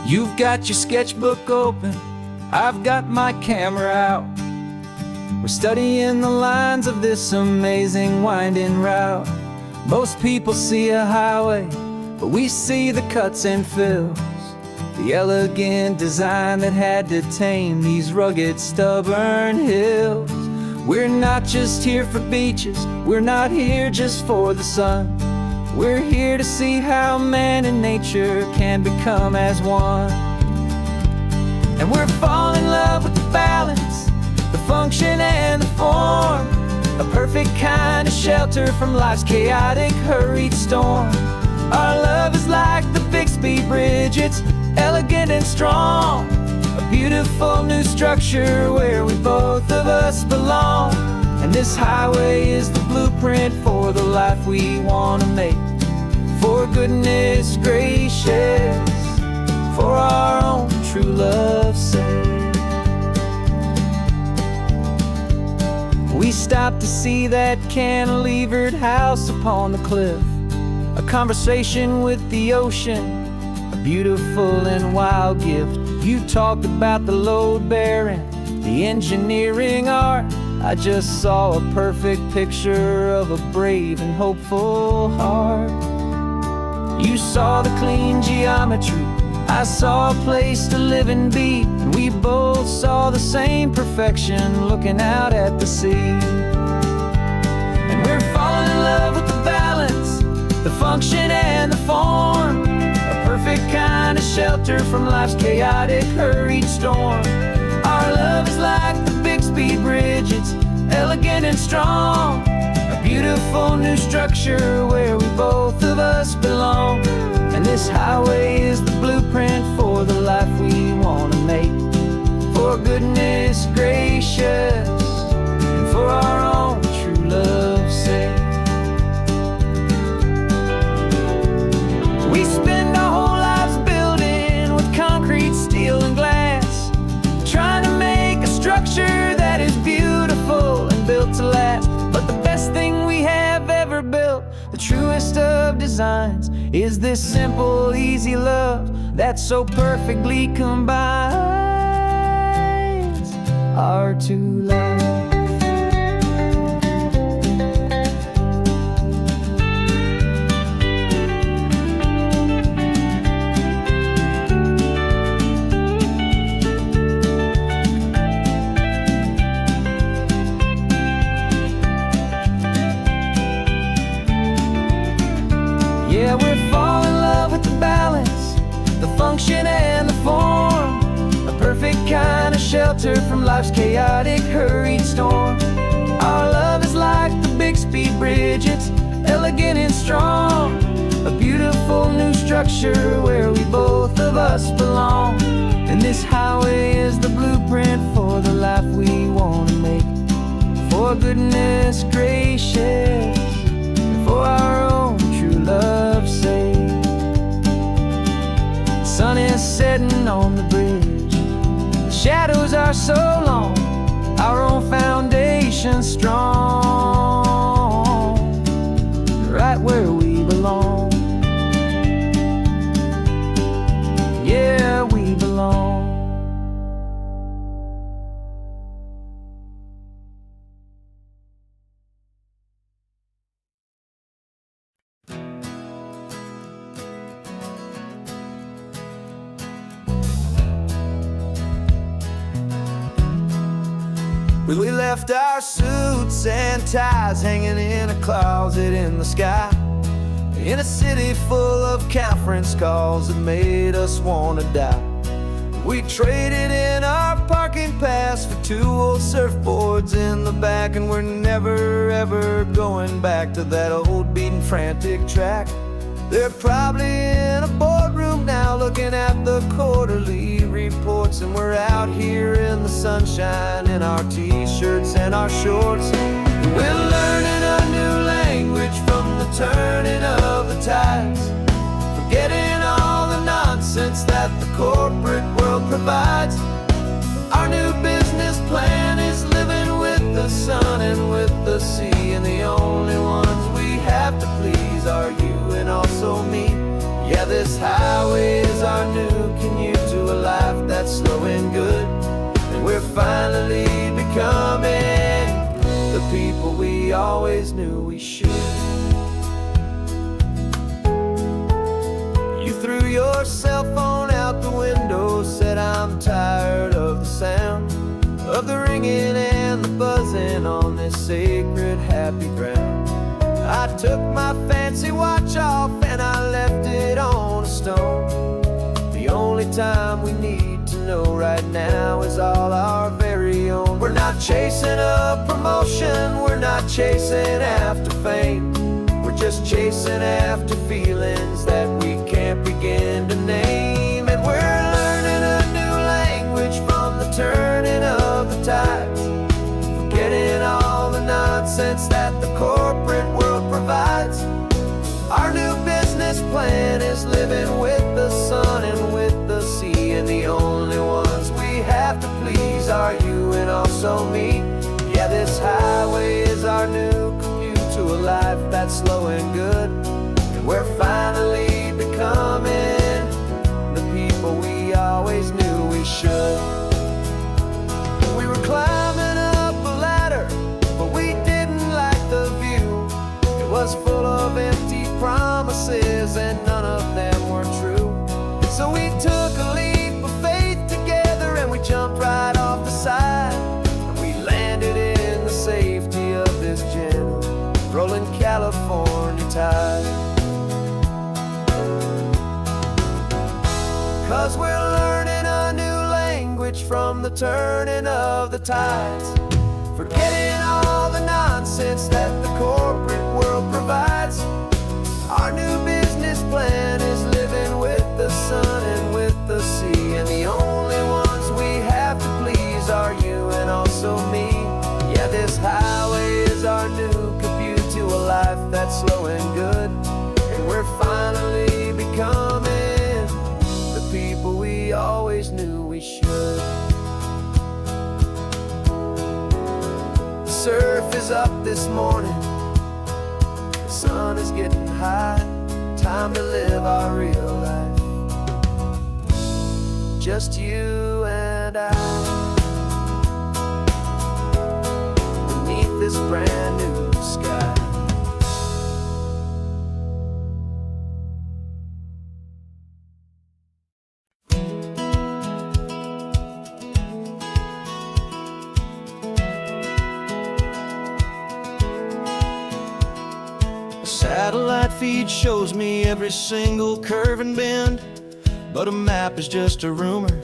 You've got your sketchbook open, I've got my camera out. We're studying the lines of this amazing winding route. Most people see a highway, but we see the cuts and fills, the elegant design that had to tame these rugged, stubborn hills. We're not just here for beaches, we're not here just for the sun. We're here to see how man and nature can become as one. And we're falling in love with the balance, the function and the form, a perfect kind of shelter from life's chaotic, hurried storm. Our love is like the Bixby Bridge, it's elegant and strong, a beautiful new structure where we both of us belong. And this highway is the blueprint for the life we want to make. For goodness gracious, for our own true love's sake. We stopped to see that cantilevered house upon the cliff, a conversation with the ocean, a beautiful and wild gift. You talked about the load bearing, the engineering art. I just saw a perfect picture of a brave and hopeful heart. You saw the clean geometry, I saw a place to live and be, and we both saw the same perfection looking out at the sea. And we're falling in love with the balance, the function and the form, a perfect kind of shelter from life's chaotic, hurried storm. Our love is like the Bixby Bridge, it's elegant and strong, a beautiful new structure where we both of us belong. And this highway is the blueprint for the life we want to make. For goodness gracious, and for our own true love's sake. We spend our whole lives building with concrete, steel and glass, trying to make a structure that is beautiful and built to last. But the best thing we have ever built, the truest of designs, is this simple, easy love that so perfectly combines our two lives. Yeah, we're falling in love with the balance, the function and the form, a perfect kind of shelter from life's chaotic, hurried storm. Our love is like the Bixby Bridge, it's elegant and strong, a beautiful new structure where we both of us belong. And this highway is the blueprint for the life we want to make. For goodness gracious, for our own true love's sake. The sun is setting on the bridge, the shadows are so long, our own foundation strong, right where we belong. Yeah, we belong. We left our suits and ties hanging in a closet in the sky, in a city full of conference calls that made us want to die. We traded in our parking pass for 2 old surfboards in the back, and we're never ever going back to that old beaten frantic track. They're probably in a boardroom now looking at the quarterly reports, and we're out here in the sunshine in our t-shirts and our shorts. We're learning a new language from the turning of the tides, forgetting all the nonsense that the corporate world provides. Our new business plan is living with the sun and with the sea, and the only ones we have to please are you and also me. Yeah, this highway is our new commute to a life that's slow and good, and we're finally becoming the people we always knew we should. You threw your cell phone out the window, said I'm tired of the sound of the ringing and the buzzing on took my fancy watch off and I left it on a stone. The only time we need to know right now is all our very own. We're not chasing a promotion, we're not chasing after fame. We're just chasing after feelings that we can't begin to name. And we're learning a new language from the turning of the tides, forgetting all the nonsense that the corporate world provides. Our new business plan is living with the sun and with the sea, and the only ones we have to please are you and also me. Yeah, this highway is our new commute to a life that's slow and good, and we're finally becoming the people we always knew we should. We were climbing up a ladder, but we didn't like the view. It was full of empty promises and none of them were true. So we took a leap of faith together and we jumped right off the side, and we landed in the safety of this gentle rolling California tide. 'Cause we're learning a new language from the turning of the tides, forgetting all the nonsense that the corporate world provides. Our new business plan is living with the sun and with the sea, and the only ones we have to please are you and also me. Yeah, this highway is our new commute to a life that's slow and good, and we're finally becoming the people we always knew we should. The surf is up this morning, the sun is getting high, time to live our real life, just you and I, beneath this brand new sky. Satellite feed shows me every single curve and bend, but a map is just a rumor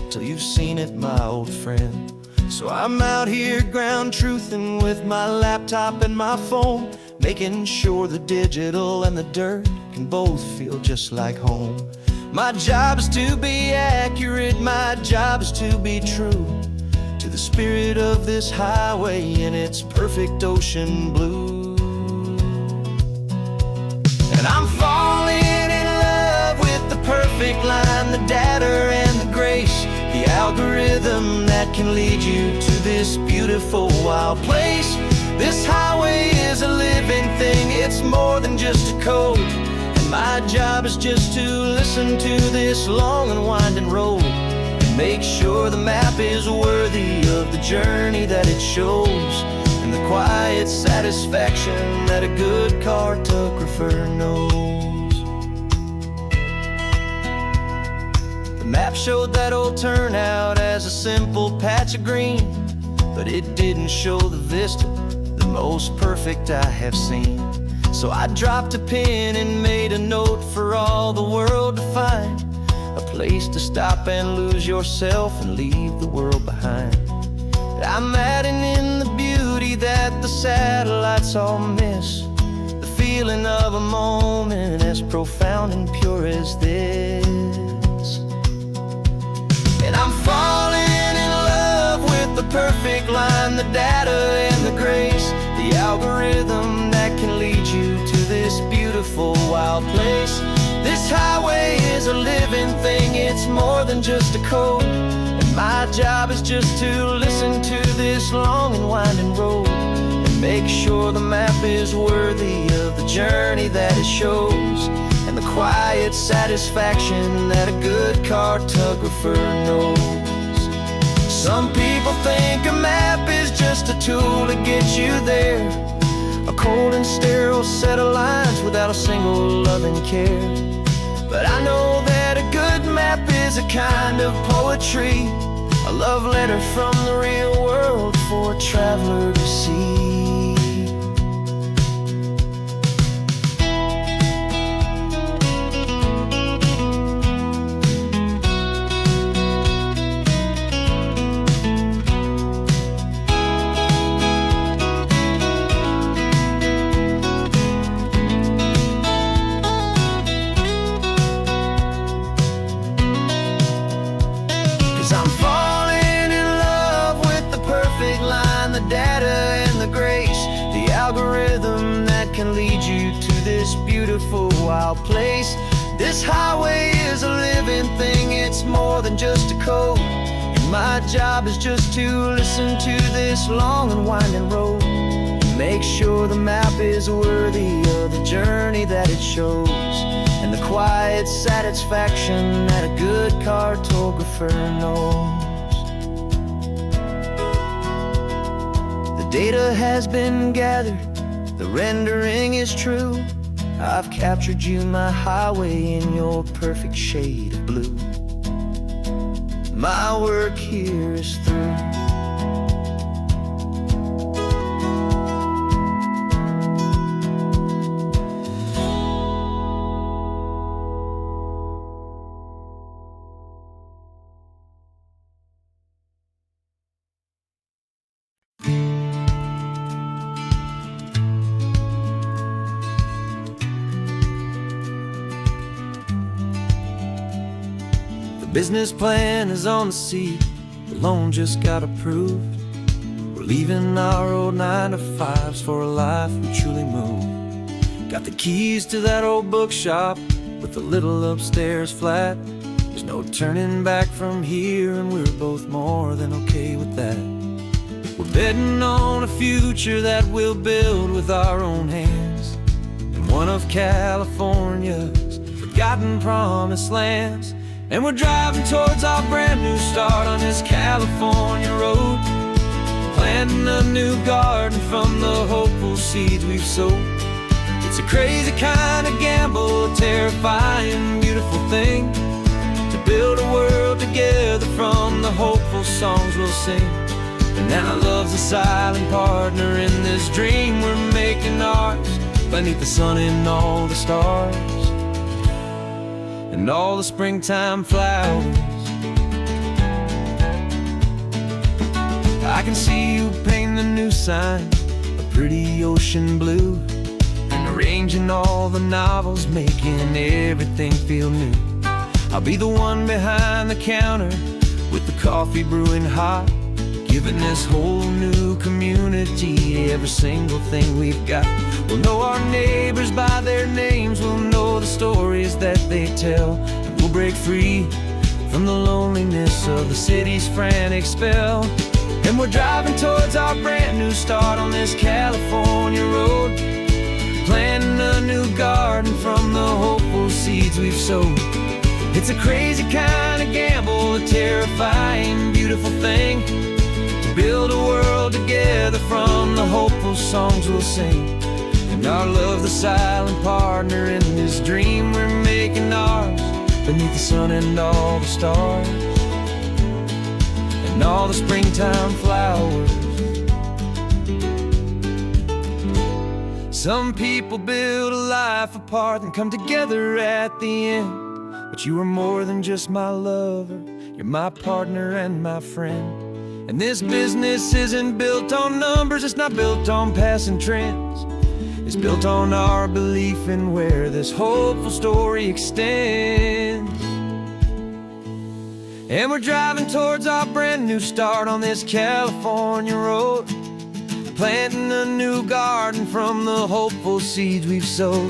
till you've seen it, my old friend. So I'm out here ground truthing with my laptop and my phone, making sure the digital and the dirt can both feel just like home. My job is to be accurate, my job is to be true to the spirit of this highway in its perfect ocean blue. And I'm falling in love with the perfect line, the data and the grace, the algorithm that can lead you to this beautiful wild place. This highway is a living thing, it's more than just a code, and my job is just to listen to this long and winding road and make sure the map is worthy of the journey that it shows, and the quiet satisfaction that a good cartographer knows. The map showed that old turnout as a simple patch of green, but it didn't show the vista, the most perfect I have seen. So I dropped a pin and made a note for all the world to find, a place to stop and lose yourself and leave the world behind. I'm adding in the beauty that the satellites all miss, the feeling of a moment as profound and pure as this. And I'm falling in love with the perfect line, the data and the grace, the algorithm that can lead you to this beautiful wild place. This highway is a living thing, it's more than just a code, and my job is just to listen to this long and winding road and make sure the map is worthy of the journey that it shows, and the quiet satisfaction that a good cartographer knows. Some people think a map is just a tool to get you there, a cold and sterile set of lines without a single loving care. But I know that a good map is a kind of poetry, a love letter from the real world for a traveler to see. wild place. This highway is a living thing, it's more than just a code. And my job is just to listen to this long and winding road, and make sure the map is worthy of the journey that it shows, and the quiet satisfaction that a good cartographer knows. The data has been gathered, the rendering is true. I've captured you, my highway, in your perfect shade of blue. My work here is through. Business plan is on the seat, the loan just got approved. We're leaving our old 9-to-5s for a life we truly move. Got the keys to that old bookshop with the little upstairs flat. There's no turning back from here, and we're both more than okay with that. We're betting on a future that we'll build with our own hands, in one of California's forgotten promised lands. And we're driving towards our brand new start on this California road, planting a new garden from the hopeful seeds we've sowed. It's a crazy kind of gamble, a terrifying, beautiful thing, to build a world together from the hopeful songs we'll sing. And now love's a silent partner in this dream we're making ours, beneath the sun and all the stars and all the springtime flowers. I can see you painting a new sign, a pretty ocean blue, and arranging all the novels, making everything feel new. I'll be the one behind the counter with the coffee brewing hot, giving this whole new community every single thing we've got. We'll know our neighbors by their names, we'll know the stories that they tell, and we'll break free from the loneliness of the city's frantic spell. And we're driving towards our brand new start on this California road, planting a new garden from the hopeful seeds we've sowed. It's a crazy kind of gamble, a terrifying, beautiful thing, to build a world together from the hopeful songs we'll sing. And our love, the silent partner in this dream we're making ours, beneath the sun and all the stars and all the springtime flowers. Some people build a life apart and come together at the end, but you are more than just my lover, you're my partner and my friend. And this business isn't built on numbers, it's not built on passing trends. It's built on our belief in where this hopeful story extends. And we're driving towards our brand new start on this California road, planting a new garden from the hopeful seeds we've sowed.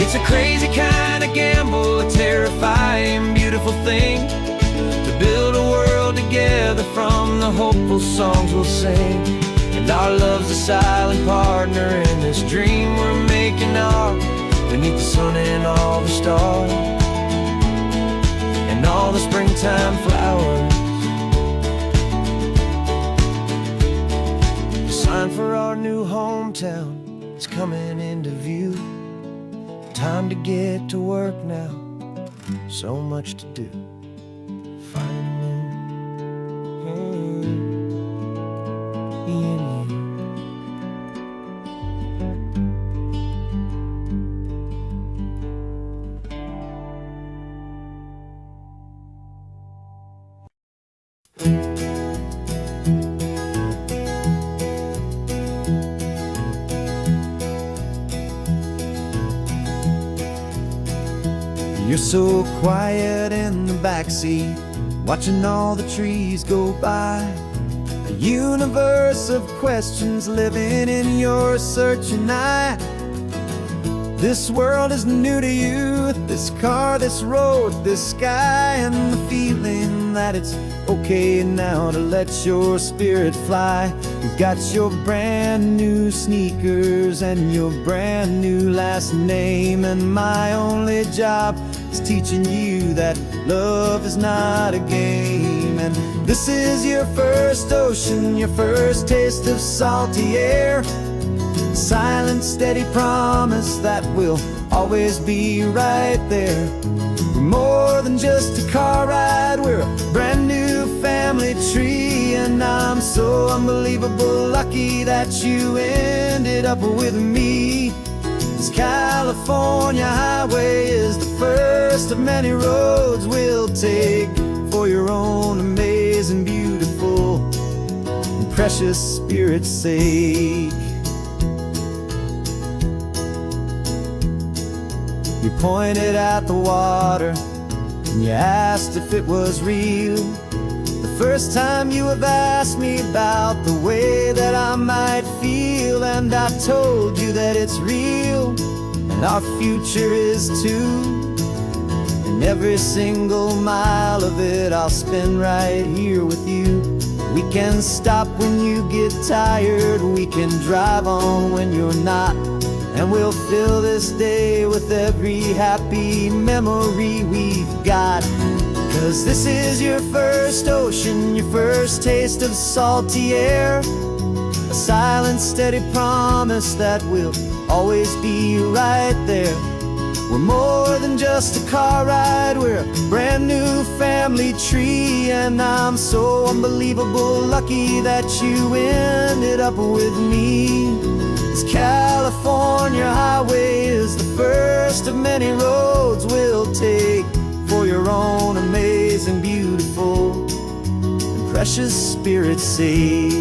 It's a crazy kind of gamble, a terrifying, beautiful thing, to build a world together from the hopeful songs we'll sing. And our love's a silent partner in this dream we're making ours, beneath the sun and all the stars and all the springtime flowers. The sign for our new hometown is coming into view. Time to get to work now, so much to do. You're so quiet in the backseat, watching all the trees go by. A universe of questions living in your searching eye. This world is new to you, this car, this road, this sky, and the feeling that it's okay now to let your spirit fly. You've got your brand new sneakers and your brand new last name, and my only job is teaching you that love is not a game. And this is your first ocean, your first taste of salty air, silent, steady promise that we'll always be right there. We're more than just a car ride, we're a brand new family tree, and I'm so unbelievable lucky that you ended up with me. This California highway is the first of many roads we'll take for your own amazing, beautiful, and precious spirit's sake. You pointed at the water and you asked if it was real. The first time you have asked me about the way that I might feel, and I told you that it's real and our future is too. And every single mile of it I'll spend right here with you. We can stop when you get tired, we can drive on when you're not, and we'll fill this day with every happy memory we've got. 'Cause this is your first ocean, your first taste of salty air, a silent, steady promise that we'll always be right there. We're more than just a car ride, we're a brand new family tree, and I'm so unbelievable lucky that you ended up with me. This California highway is the first of many roads we'll take for your own amazing, beautiful, and precious spirit's sake.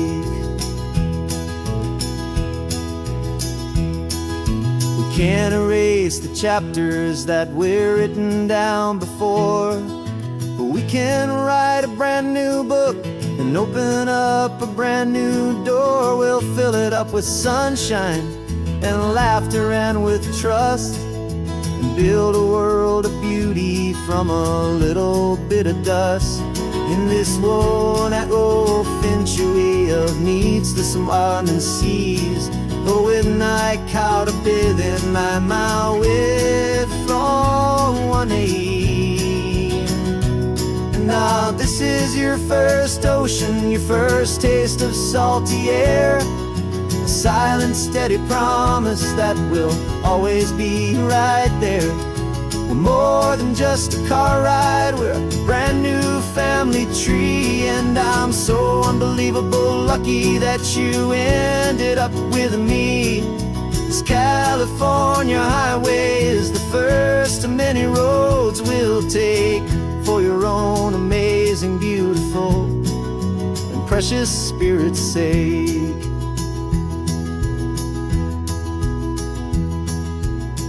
We can't erase the chapters that we're written down before, but we can write a brand new book and open up a brand new door. We'll fill it up with sunshine and laughter and with trust, and build a world of beauty from a little bit of dust. In this world that finchuí of needs the smiling seas, but with night caught a bit in my way from one aid. Now this is your first ocean, your first taste of salty air, a silent, steady promise that we'll always be right there. We're more than just a car ride, we're a brand new family tree, and I'm so unbelievable lucky that you ended up with me. This California highway is the first of many roads we'll take for your own amazing, beautiful, and precious spirit's sake.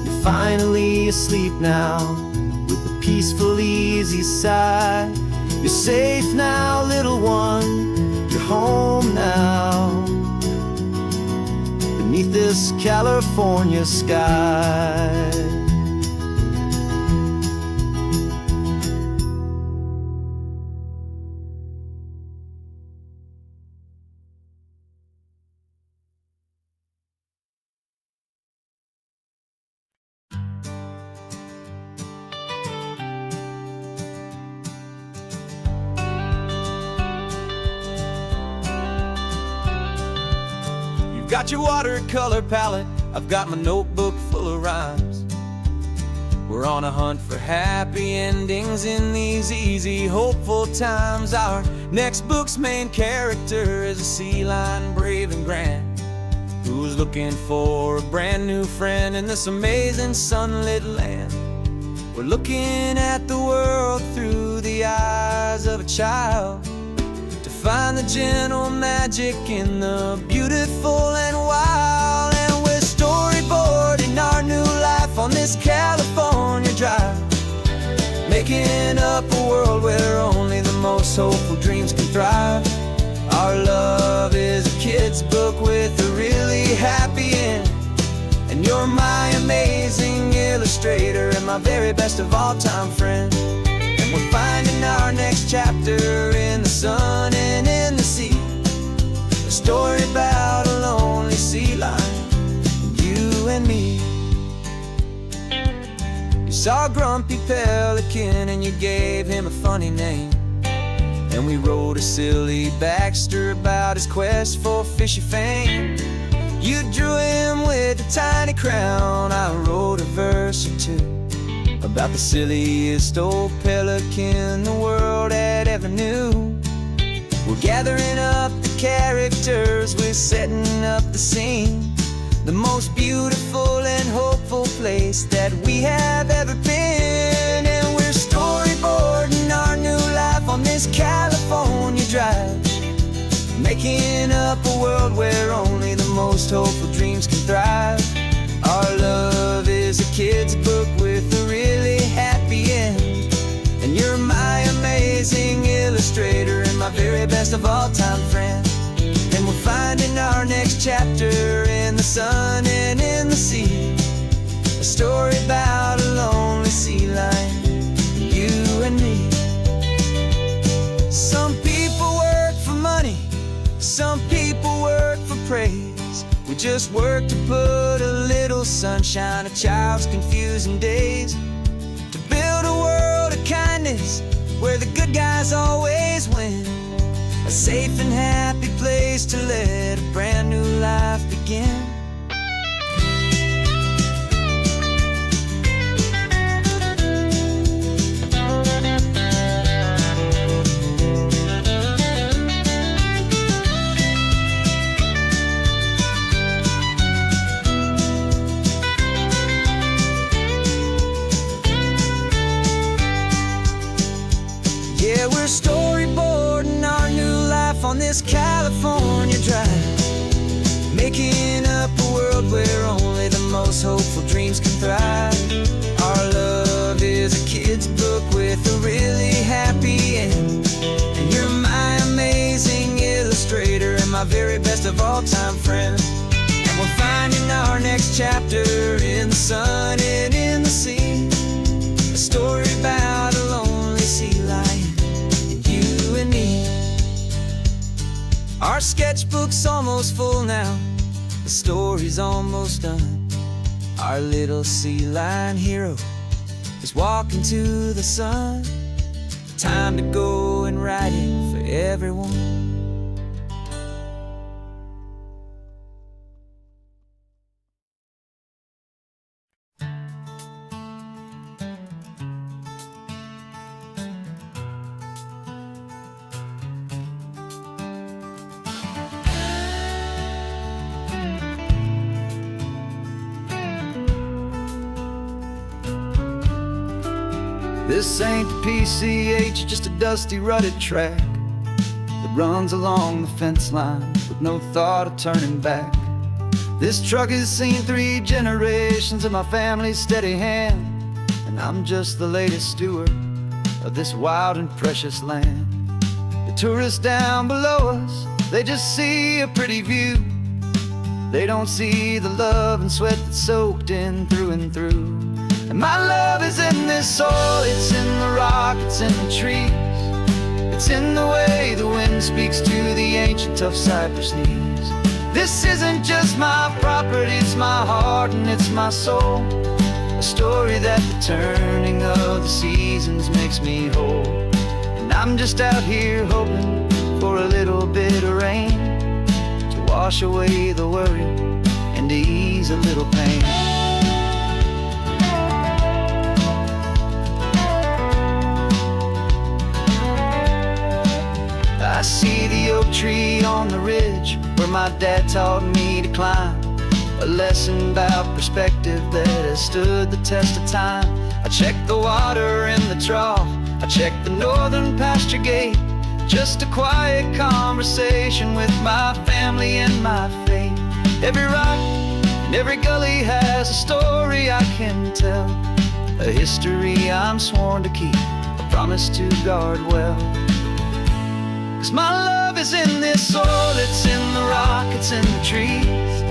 You're finally asleep now with a peaceful, easy sigh. You're safe now, little one, you're home now, beneath this California sky. Got your watercolor palette, I've got my notebook full of rhymes. We're on a hunt for happy endings in these easy, hopeful times. Our next book's main character is a sea lion, brave and grand, who's looking for a brand new friend in this amazing sunlit land. We're looking at the world through the eyes of a child, find the gentle magic in the beautiful and wild. And we're storyboarding our new life on this California drive, making up a world where only the most hopeful dreams can thrive. Our love is a kid's book with a really happy end, and And you're my amazing illustrator and my very best of all-time friend. And we're finding our next chapter in the sun and in the sea, a story about a lonely sea lion, you and me. You saw a grumpy pelican and you gave him a funny name, and we wrote a silly Baxter about his quest for fishy fame. You drew him with a tiny crown, I wrote a verse or two about the silliest old pelican the world had ever knew. We're gathering up the characters, we're setting up the scene, the most beautiful and hopeful place that we have ever been. And we're storyboarding our new life on this California drive, making up a world where only the most hopeful dreams can thrive. Our love is a kid's book with a really happy end, and you're my amazing illustrator and my very best of all-time friend. And we're finding our next chapter in the sun and in the sea, a story about a lonely sea lion, you and me. Some people work for money, some people work for praise. We just work to put a little sunshine in a child's confusing days, to build a world of kindness where the good guys always win, a safe and happy place to let a brand new life begin. Yeah, we're storyboarding our new life on this California drive, making up a world where only the most hopeful dreams can thrive. Our love is a kid's book with a really happy end, and you're my amazing illustrator and my very best of all-time friend. And we're finding our next chapter in the sun and in the sea, a story about a lonely sea lion, you and me. Our sketchbook's almost full now, the story's almost done. Our little sea lion hero is walking to the sun. Time to go and write it for everyone. This ain't the PCH, just a dusty rutted track that runs along the fence line with no thought of turning back. This truck has seen 3 generations of my family's steady hand, and I'm just the latest steward of this wild and precious land. The tourists down below us, they just see a pretty view. They don't see the love and sweat that's soaked in through and through. And my love is in this soil, it's in the rock, it's in the trees, it's in the way the wind speaks to the ancient tough cypress knees. This isn't just my property, it's my heart and it's my soul, a story that the turning of the seasons makes me whole. And I'm just out here hoping for a little bit of rain to wash away the worry and to ease a little pain. I see the oak tree on the ridge where my dad taught me to climb, a lesson about perspective that has stood the test of time. I check the water in the trough, I check the northern pasture gate, just a quiet conversation with my family and my faith. Every rock and every gully has a story I can tell, a history I'm sworn to keep, a promise to guard well. 'Cause my love is in this soil, it's in the rock, it's in the trees,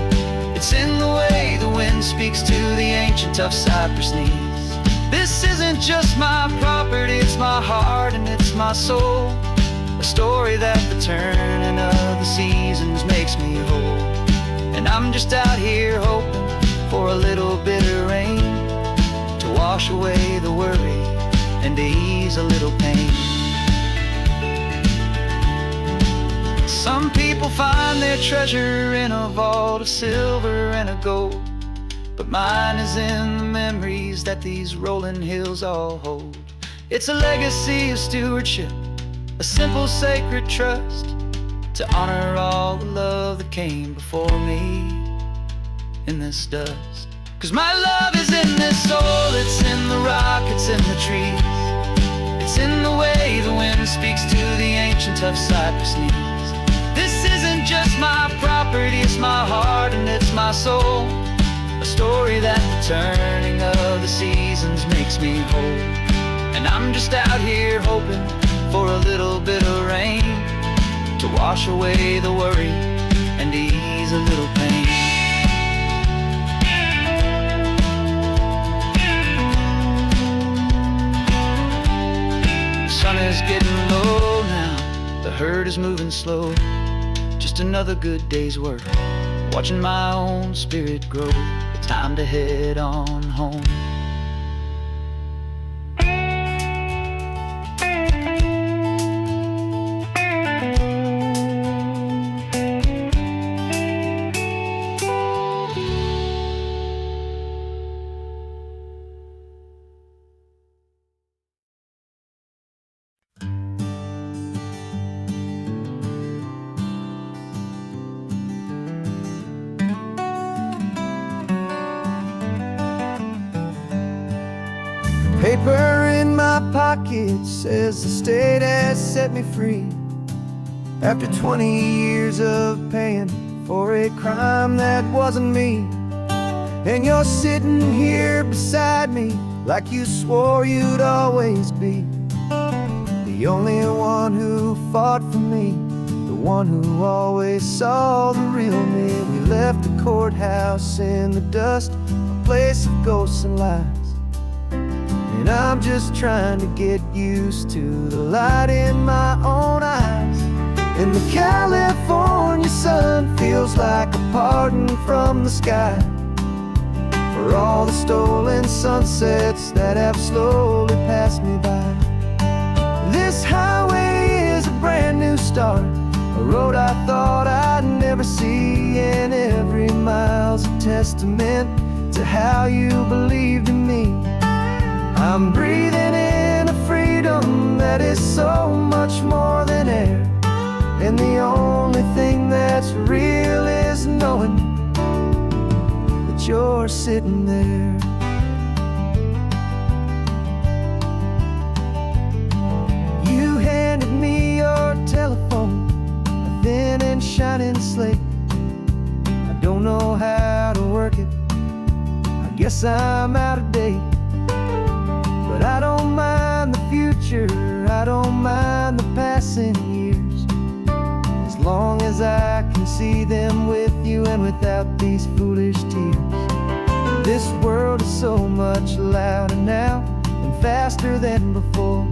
It's in the way the wind speaks to the ancient of cypress knees. This isn't just my property, it's my heart and it's my soul. A story that the turning of the seasons makes me whole. And I'm just out here hoping for a little bit of rain to wash away the worry and to ease a little pain. Some people find their treasure in a vault of silver and a gold, but mine is in the memories that these rolling hills all hold. It's a legacy of stewardship, a simple sacred trust, to honor all the love that came before me in this dust. 'Cause my love is in this soul, it's in the rock, it's in the trees. It's in the way the wind speaks to the ancient of cypress knees. This isn't just my property, it's my heart and it's my soul. A story that the turning of the seasons makes me whole. And I'm just out here hoping for a little bit of rain to wash away the worry and ease a little pain. The sun is getting low now, the herd is moving slow. Just another good day's work, watching my own spirit grow. Time to head on home. Paper in my pocket says the state has set me free after 20 years of paying for a crime that wasn't me. And you're sitting here beside me like you swore you'd always be the only one who fought for me, the one who always saw the real me. We left the courthouse in the dust, a place of ghosts and lies. And I'm just trying to get used to the light in my own eyes. And the California sun feels like a pardon from the sky for all the stolen sunsets that have slowly passed me by. This highway is a brand new start, a road I thought I'd never see, and every mile's a testament to how you believed in me. I'm breathing in a freedom that is so much more than air, and the only thing that's real is knowing that you're sitting there. You handed me your telephone, a thin and shining slate. I don't know how to work it, I guess I'm out of date. But I don't mind the future, I don't mind the passing years, as long as I can see them with you and without these foolish tears. This world is so much louder now and faster than before,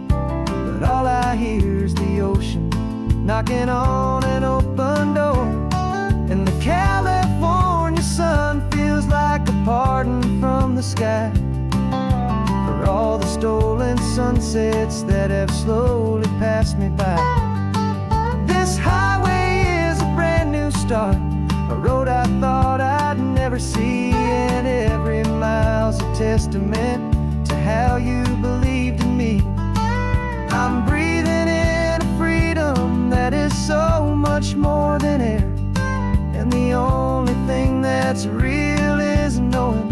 but all I hear is the ocean knocking on an open door. And the California sun feels like a pardon from the sky for all the stolen sunsets that have slowly passed me by. This highway is a brand new start, a road I thought I'd never see, and every mile's a testament to how you believed in me. I'm breathing in a freedom that is so much more than air, and the only thing that's real is knowing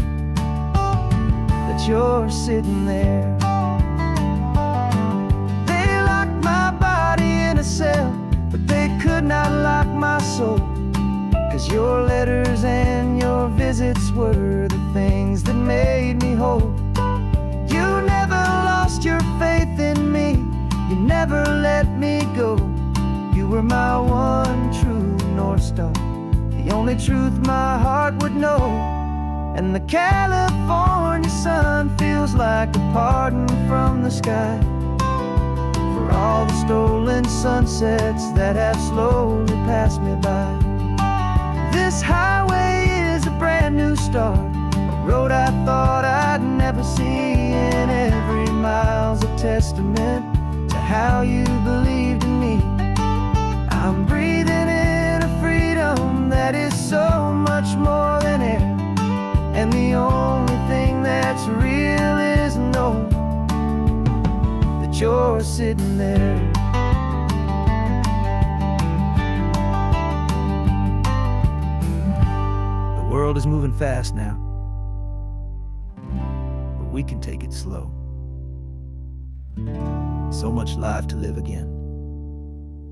that you're sitting there. They locked my body in a cell, but they could not lock my soul, 'cause your letters and your visits were the things that made me whole. You never lost your faith in me, you never let me go. You were my one true North Star, the only truth my heart would know. And the California sun feels like a pardon from the sky for all the stolen sunsets that have slowly passed me by. This highway is a brand new start, a road I thought I'd never see, and every mile's a testament to how you believed in me. I'm breathing in a freedom that is so much more than air, and the only thing that's real is knowing that you're sitting there. The world is moving fast now, but we can take it slow. So much life to live again,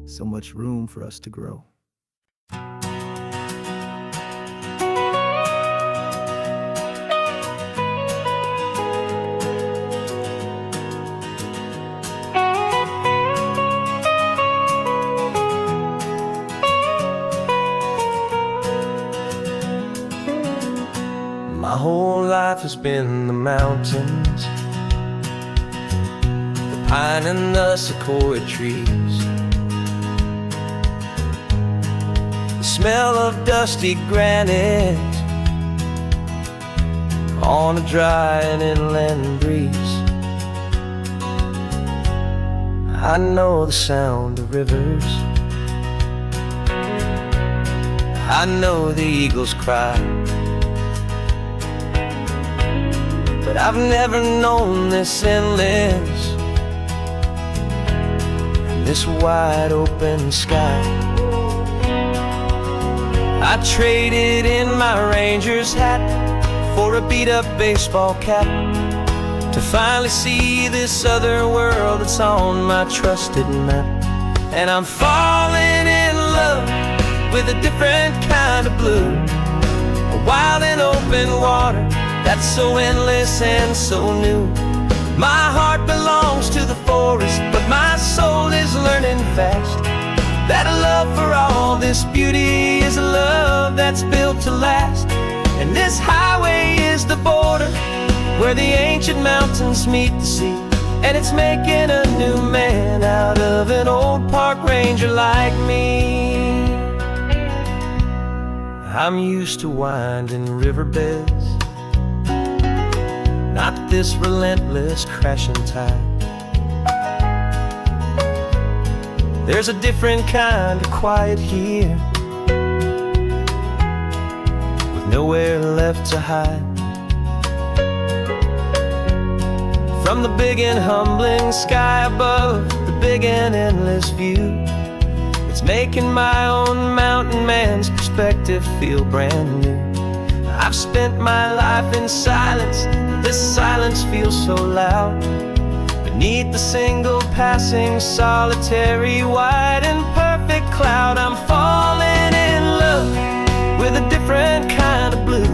so much room for us to grow. My whole life has been the mountains, the pine and the sequoia trees, the smell of dusty granite on a dry and inland breeze. I know the sound of rivers, I know the eagles cry, but I've never known this endless and this wide open sky. I traded in my Ranger's hat for a beat-up baseball cap to finally see this other world that's on my trusted map. And I'm falling in love with a different kind of blue, a wild and open water that's so endless and so new. My heart belongs to the forest, but my soul is learning fast that a love for all this beauty is a love that's built to last. And this highway is the border where the ancient mountains meet the sea, and it's making a new man out of an old park ranger like me. I'm used to winding riverbeds, not this relentless crashing tide. There's a different kind of quiet here, with nowhere left to hide. From the big and humbling sky above, the big and endless view, it's making my own mountain man's perspective feel brand new. I've spent my life in silence, this silence feels so loud. Beneath the single passing solitary white and perfect cloud, I'm falling in love with a different kind of blue,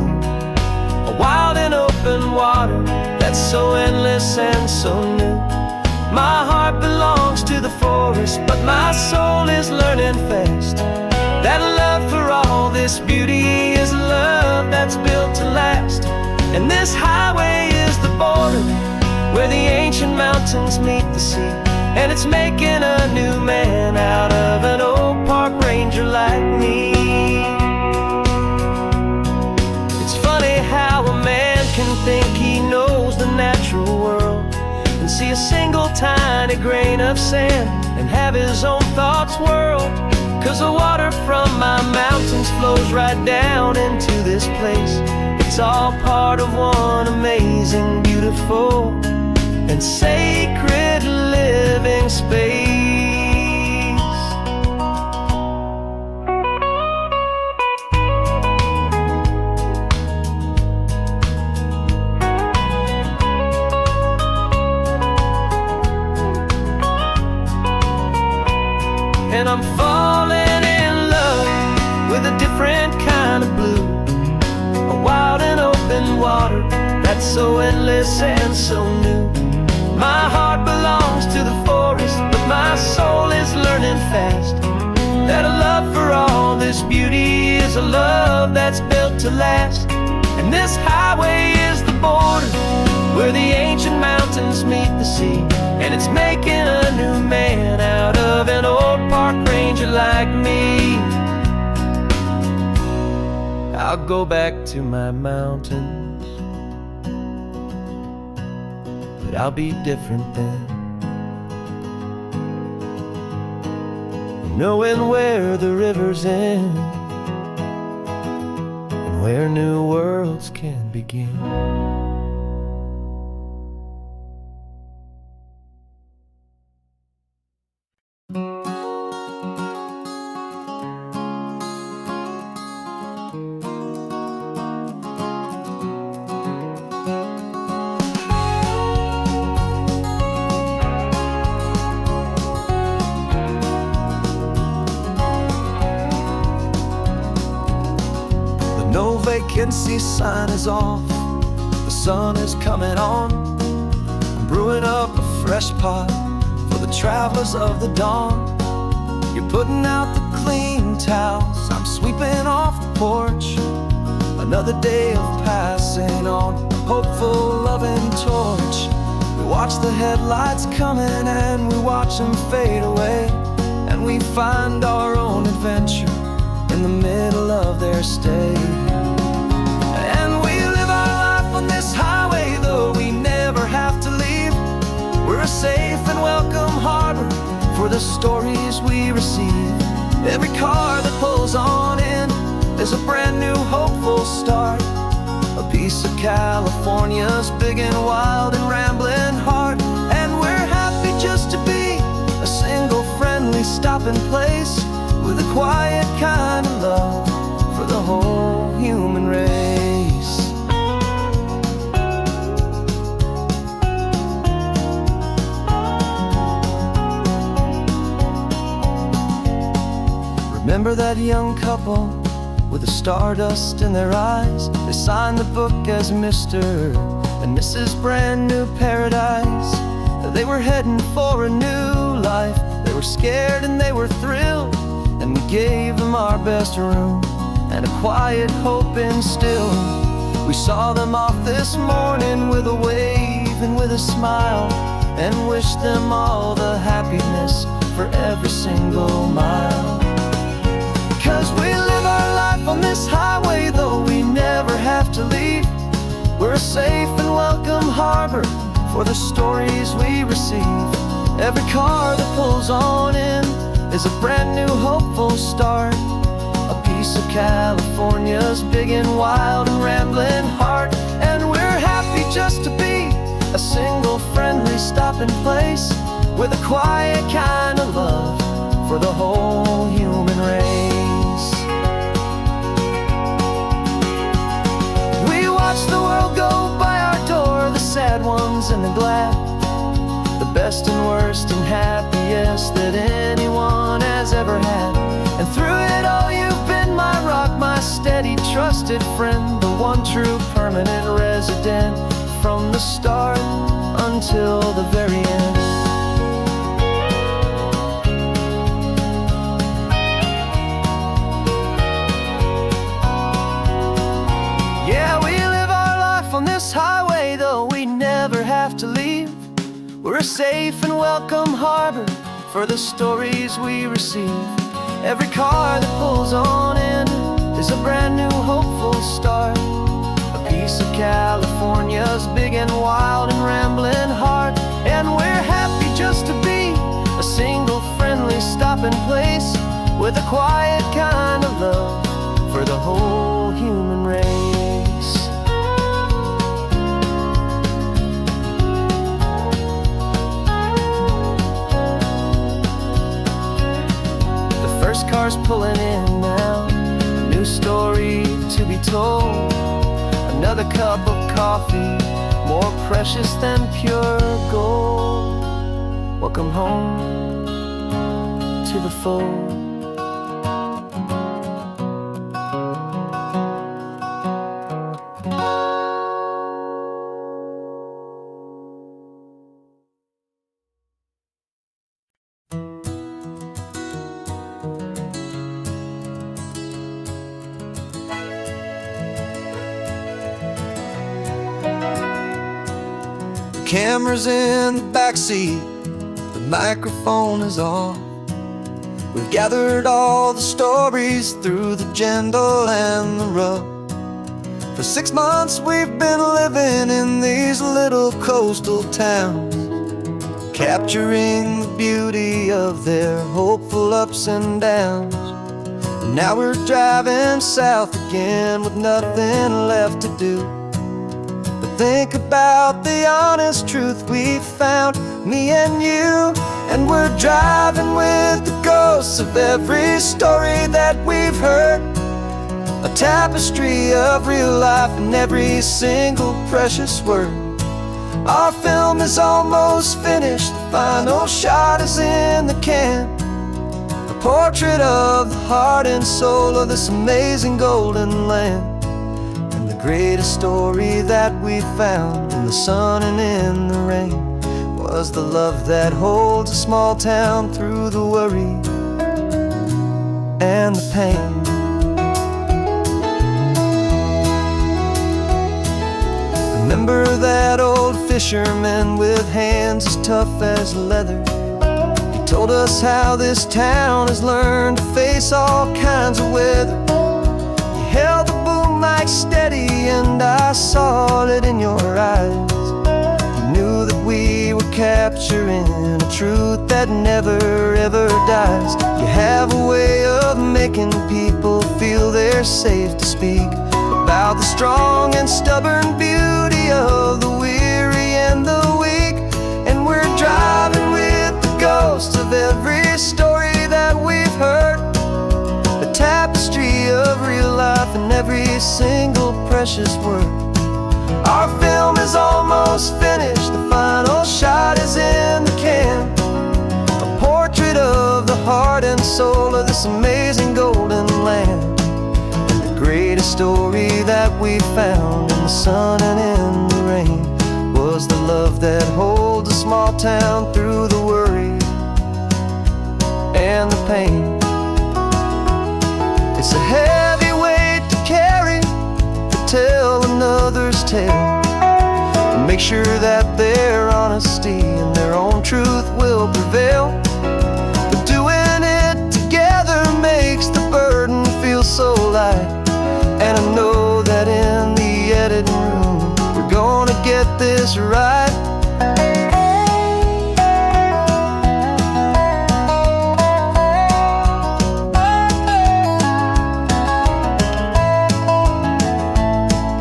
a wild and open water that's so endless and so new. My heart belongs to the forest, but my soul is learning fast that love for all this beauty is a love that's built to last. And this highway is the border where the ancient mountains meet the sea, and it's making a new man out of an old park ranger like me. It's funny how a man can think he knows the natural world and see a single tiny grain of sand and have his own thoughts whirled. 'Cause the water from my mountains flows right down into this place. It's all part of one amazing, beautiful, and sacred living space. And I'm falling in love with a different kind of blue, a wild and open water that's so endless and so new. My heart belongs to the forest, but my soul is learning fast that a love for all this beauty is a love last. And this highway is the border where the ancient mountains meet the sea. And it's making a new man out of an old park ranger like me. I'll go back to my mountains, but I'll be different then, knowing where the rivers end and where new worlds can begin. No vacancy sign is off, the sun is coming on. I'm brewing up a fresh pot for the travelers of the dawn. You're putting out the clean towels, I'm sweeping off the porch. Another day of passing on, a hopeful, loving torch. We watch the headlights coming and we watch them fade away, and we find our own adventure in the middle of their stay. And we live our life on this highway, though we never have to leave. We're a safe and welcome harbor for the stories we receive. Every car that pulls on in is a brand new hopeful start, a piece of California's big and wild and rambling heart. And we're happy just to be a single friendly stopping place, with a quiet kind of love for the whole human race. Remember that young couple with the stardust in their eyes? They signed the book as Mr. and Mrs. Brand New Paradise. They were heading for a new life. They were scared and they were thrilled, and we gave them our best room and a quiet hope instilled. We saw them off this morning with a wave and with a smile, and wished them all the happiness for every single mile. 'Cause we live our life on this highway, though we never have to leave. We're a safe and welcome harbor for the stories we receive. Every car that pulls on in is a brand new hopeful start, a piece of California's big and wild and rambling heart. And we're happy just to be a single friendly stopping place, with a quiet kind of love for the whole human race. We watch the world go by our door, the sad ones and the glad, the best and worst and happiest that anyone has ever had. And through it all you've been my rock, my steady, trusted friend, the one true permanent resident, from the start until the very end. Yeah, we live our life on this highway, though we never have to leave. We're a safe and welcome harbor for the stories we receive. Every car that pulls on in is a brand new hopeful start, a piece of California's big and wild and rambling heart. And we're happy just to be a single friendly stopping place, with a quiet kind of love for the whole human race. First car's pulling in now, a new story to be told. Another cup of coffee, more precious than pure gold. Welcome home to the fold. camera's in the backseat, the microphone is on. We've gathered all the stories through the gentle and the rough. For 6 months we've been living in these little coastal towns, capturing the beauty of their hopeful ups and downs. And now we're driving south again with nothing left to do. Think about the honest truth we found, me and you. And we're driving with the ghosts of every story that we've heard, a tapestry of real life and every single precious word. Our film is almost finished, the final shot is in the can, a portrait of the heart and soul of this amazing golden land. The greatest story that we found in the sun and in the rain was the love that holds a small town through the worry and the pain. Remember that old fisherman with hands as tough as leather? He told us how this town has learned to face all kinds of weather. He held the boom mic steady and I saw it in your eyes. You knew that we were capturing a truth that never ever dies. You have a way of making people feel they're safe to speak about the strong and stubborn beauty of the weary and the weak. And we're driving with the ghosts of every story that we've heard, a tapestry of real life and every single precious word. Our film is almost finished, the final shot is in the can, a portrait of the heart and soul of this amazing golden land. And the greatest story that we found in the sun and in the rain was the love that holds a small town through the worry and the pain. It's a heavy weight to carry, to tell another's tale, and make sure that their honesty and their own truth will prevail. But doing it together makes the burden feel so light. And I know that in the editing room we're gonna get this right.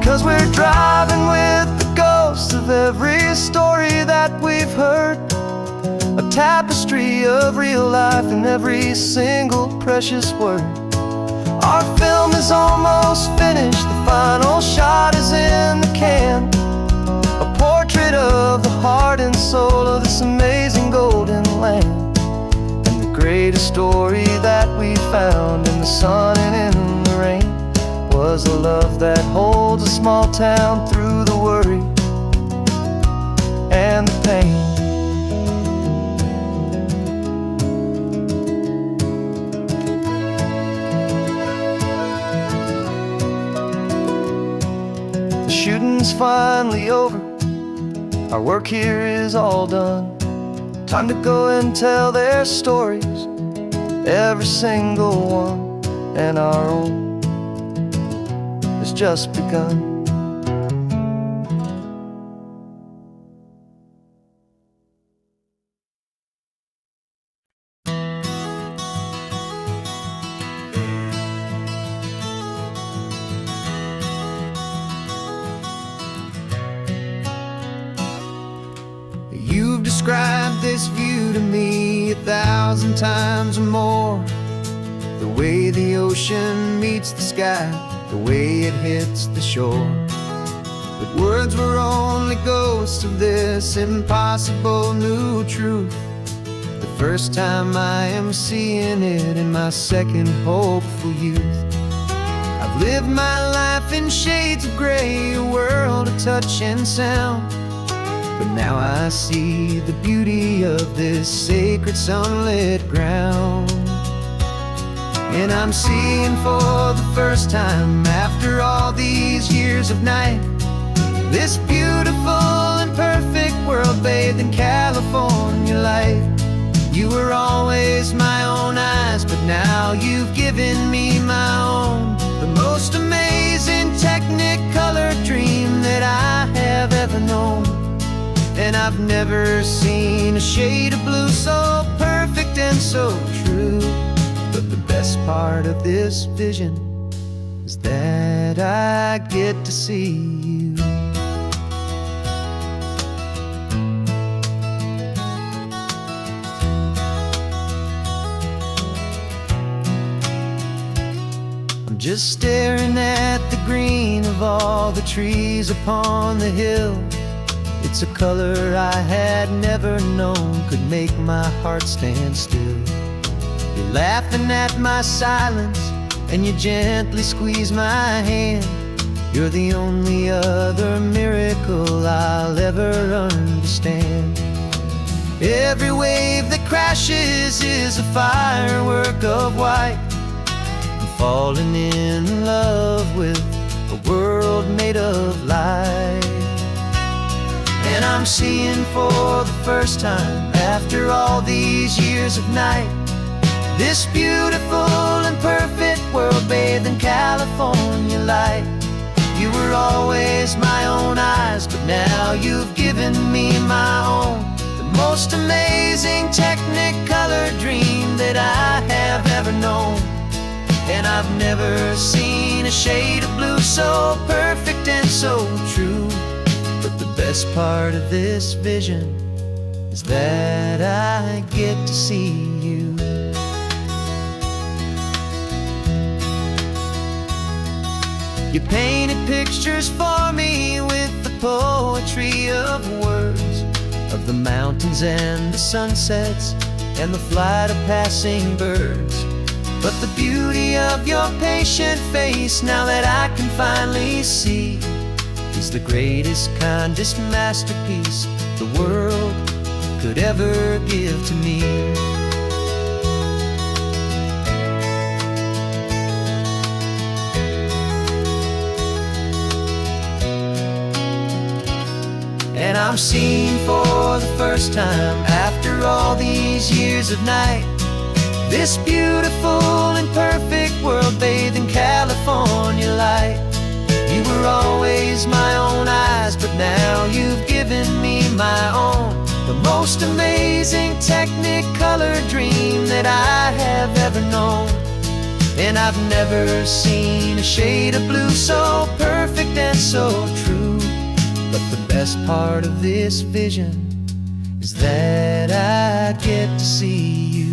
Cause we're driving with the ghosts of every story that we've heard, a tapestry of real life and every single precious word. Our film is almost finished, the final shot is in the can, a portrait of the heart and soul of this amazing golden land. And the greatest story that we found in the sun and in the rain was a love that holds a small town through the worry and the pain. The shooting's finally over, our work here is all done. Time to go and tell their stories, every single one, and our own has just begun. You've described this view to me 1,000 times or more, the way the ocean meets the sky, the way it hits the shore. But words were only ghosts of this impossible new truth. The first time I am seeing it in my second hopeful youth. I've lived my life in shades of gray, a world of touch and sound, but now I see the beauty of this sacred sunlit ground. And I'm seeing for the first time, after all these years of night, this beautiful and perfect world bathed in California light. You were always my own eyes, but now you've given me my own. The most amazing technicolor dream that I have ever known. And I've never seen a shade of blue so perfect and so true. But the best part of this vision is that I get to see you. I'm just staring at the green of all the trees upon the hill. It's a color I had never known could make my heart stand still. You're laughing at my silence, and you gently squeeze my hand. You're the only other miracle I'll ever understand. Every wave that crashes is a firework of white. I'm falling in love with a world made of light. And I'm seeing for the first time, after all these years of night, this beautiful and perfect world bathed in California light. You were always my own eyes, but now you've given me my own. The most amazing technicolor dream that I have ever known. And I've never seen a shade of blue so perfect and so true. But the best part of this vision is that I get to see you. You painted pictures for me with the poetry of words, of the mountains and the sunsets and the flight of passing birds. But the beauty of your patient face, now that I can finally see, is the greatest, kindest masterpiece the world could ever give to me. And I'm seeing for the first time, after all these years of night, this beautiful and perfect world bathed in California light. You were always my own eyes, but now you've given me my own. The most amazing technicolor dream that I have ever known. And I've never seen a shade of blue so perfect and so true. But the best part of this vision is that I get to see you.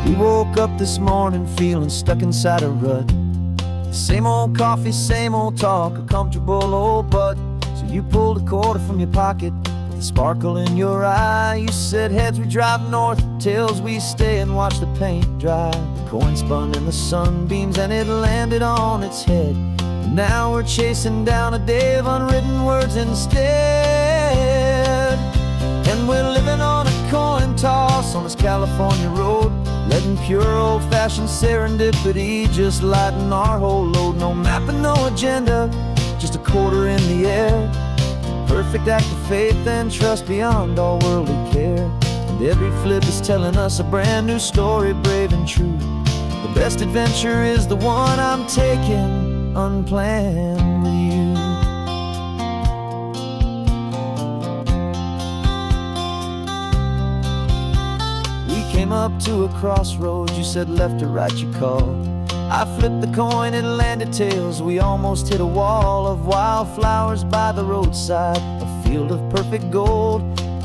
We woke up this morning feeling stuck inside a rut. Same old coffee, same old talk, a comfortable old butt. So you pulled a quarter from your pocket with a sparkle in your eye. You said, heads we drive north, tails we stay and watch the paint dry. The coin spun in the sunbeams and it landed on its head. And now we're chasing down a day of unwritten words instead. And we're living on a coin toss on this California road, letting pure old-fashioned serendipity just lighten our whole load. No map and no agenda, just a quarter in the air. Perfect act of faith and trust beyond all worldly care. And every flip is telling us a brand new story, brave and true. The best adventure is the one I'm taking unplanned with you. Came up to a crossroads, you said left or right you called. I flipped the coin, it landed tails. We almost hit a wall of wildflowers by the roadside, a field of perfect gold,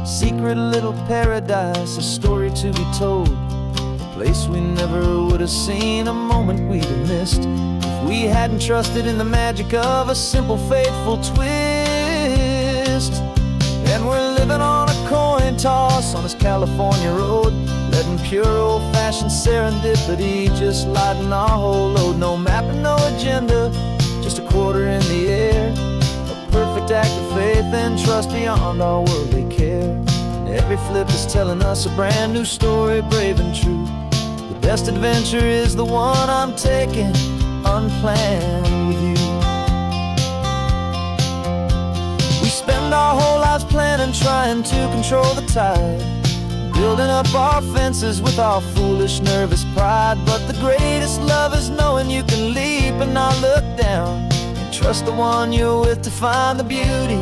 secret little paradise, a story to be told. A place we never would have seen, a moment we'd have missed if we hadn't trusted in the magic of a simple faithful twist. And we're living on a coin coin toss on this California road, letting pure old-fashioned serendipity just lighten our whole load. No map and no agenda, just a quarter in the air, a perfect act of faith and trust beyond all worldly care. And every flip is telling us a brand new story, brave and true. The best adventure is the one I'm taking, unplanned with you. We spend our whole lives planning, trying to control the tide, building up our fences with our foolish, nervous pride. But the greatest love is knowing you can leap and not look down, and trust the one you're with to find the beauty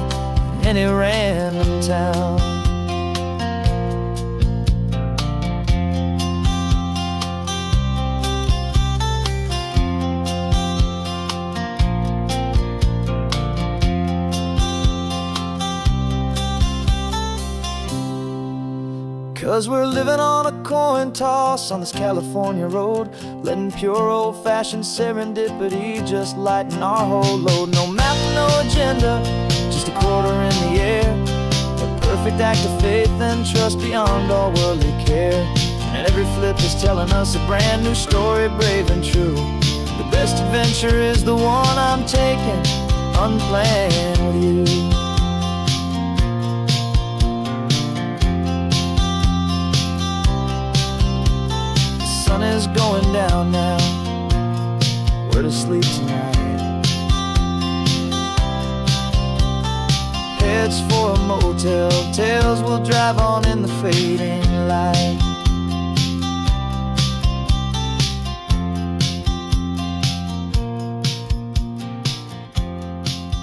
in any random town. 'Cause we're living on a coin toss on this California road, letting pure old-fashioned serendipity just lighten our whole load. No map, no agenda, just a quarter in the air, a perfect act of faith and trust beyond all worldly care. And every flip is telling us a brand new story, brave and true. The best adventure is the one I'm taking, unplanned with you. The sun is going down now, we're to sleep tonight. Heads for a motel, tails will drive on in the fading light.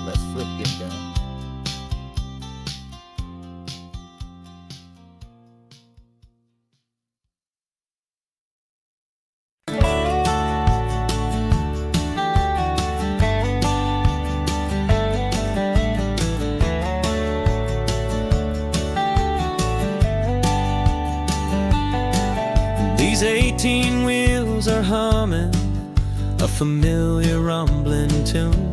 Let's flip get done. These 18 wheels are humming a familiar rumbling tune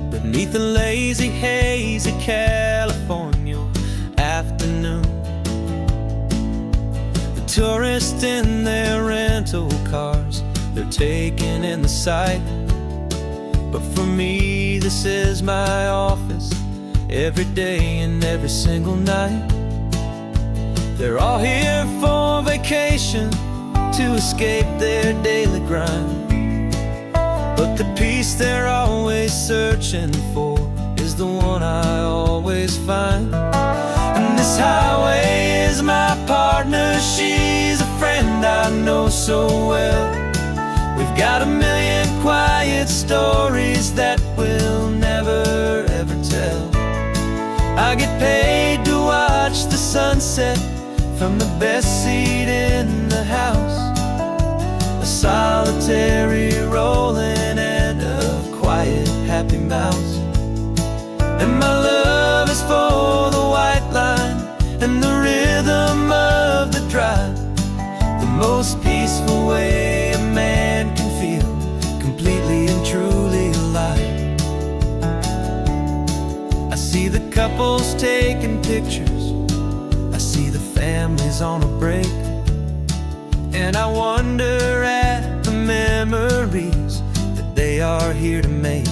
beneath the lazy haze of California afternoon. The tourists in their rental cars, they're taking in the sight. But for me, this is my office, every day and every single night. They're all here for vacation, to escape their daily grind. But the peace they're always searching for is the one I always find. And this highway is my partner, she's a friend I know so well. We've got a million quiet stories that we'll never ever tell. I get paid to watch the sunset from the best seat in the house, a solitary rolling and a quiet happy mouse. And my love is for the white line and the rhythm of the drive, the most peaceful way a man can feel completely and truly alive. I see the couples taking pictures, I see the families on a break, and I wonder at the memories that they are here to make.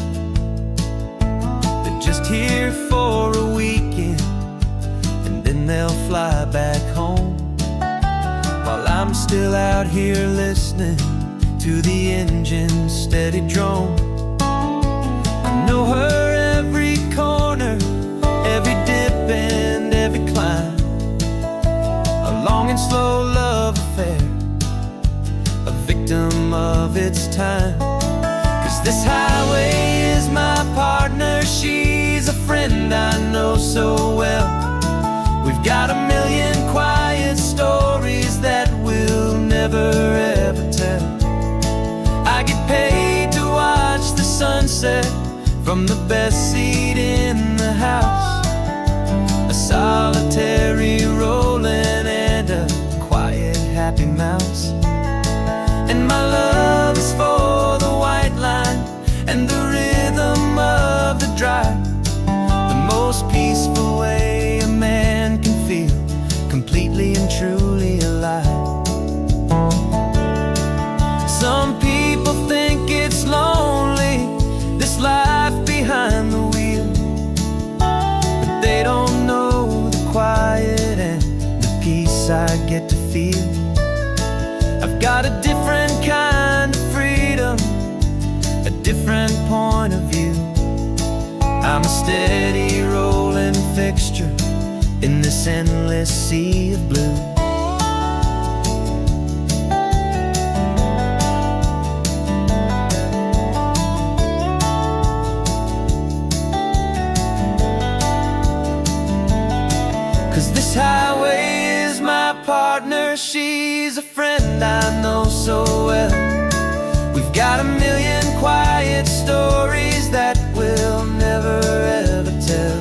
They're just here for a weekend, and then they'll fly back home, while I'm still out here listening to the engine's steady drone. I know her every corner, every dip and every climb, a long and slow love affair, a victim of its time. 'Cause this highway is my partner, she's a friend I know so well. We've got a million quiet stories that we'll never ever tell. I get paid to watch the sunset from the best seat in the house, a solitary rolling and a quiet happy mouse. And my love is for the white line and the rhythm of the drive, the most peaceful way a man can feel got a different kind of freedom, a different point of view. I'm a steady rolling fixture in this endless sea of blue. Cause this highway is my partner, she's a friend I know so well. We've got a million quiet stories that we'll never ever tell.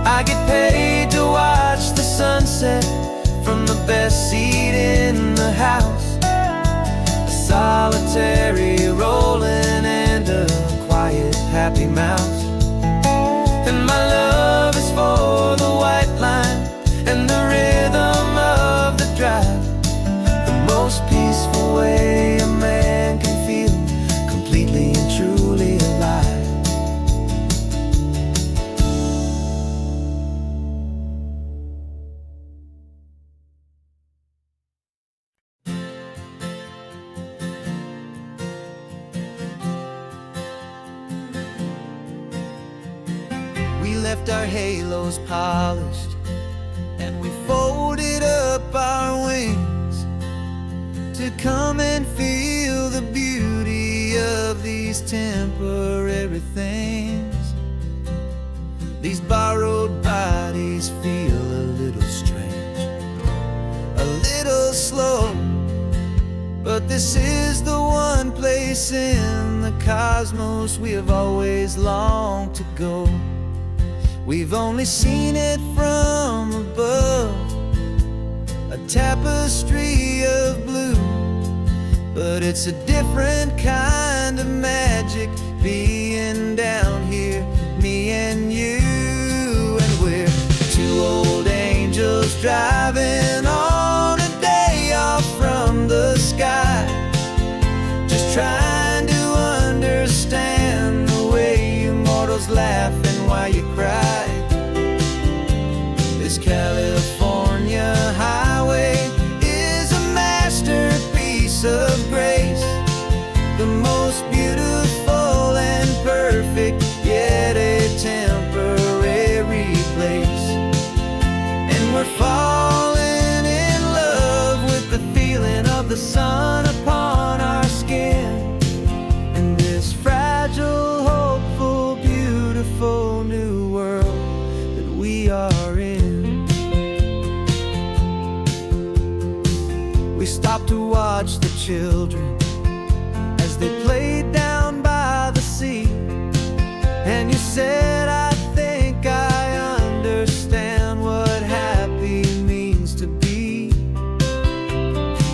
I get paid to watch the sunset from the best seat in the house. A solitary rolling and a quiet happy mouse. And my love is for the white line and the rhythm of the drive. The most peaceful way a man can feel completely and truly alive. We left our halos polished and we folded up our wings to come and feel the beauty of these temporary things. These borrowed bodies feel a little strange, a little slow, but this is the one place in the cosmos we have always longed to go. We've only seen it from above, a tapestry of blue, but it's a different kind of magic being down here, me and you. And we're two old angels driving on a day off from the sky, just trying to understand the way you mortals laugh and why you cry. This California highway is a masterpiece of grace, the most beautiful and perfect, yet a temporary place. And we're falling in love with the feeling of the sun upon our skin, in this fragile, hopeful, beautiful new world that we are in. We stopped to watch the children as they played down by the sea, and you said, I think I understand what happy means to be,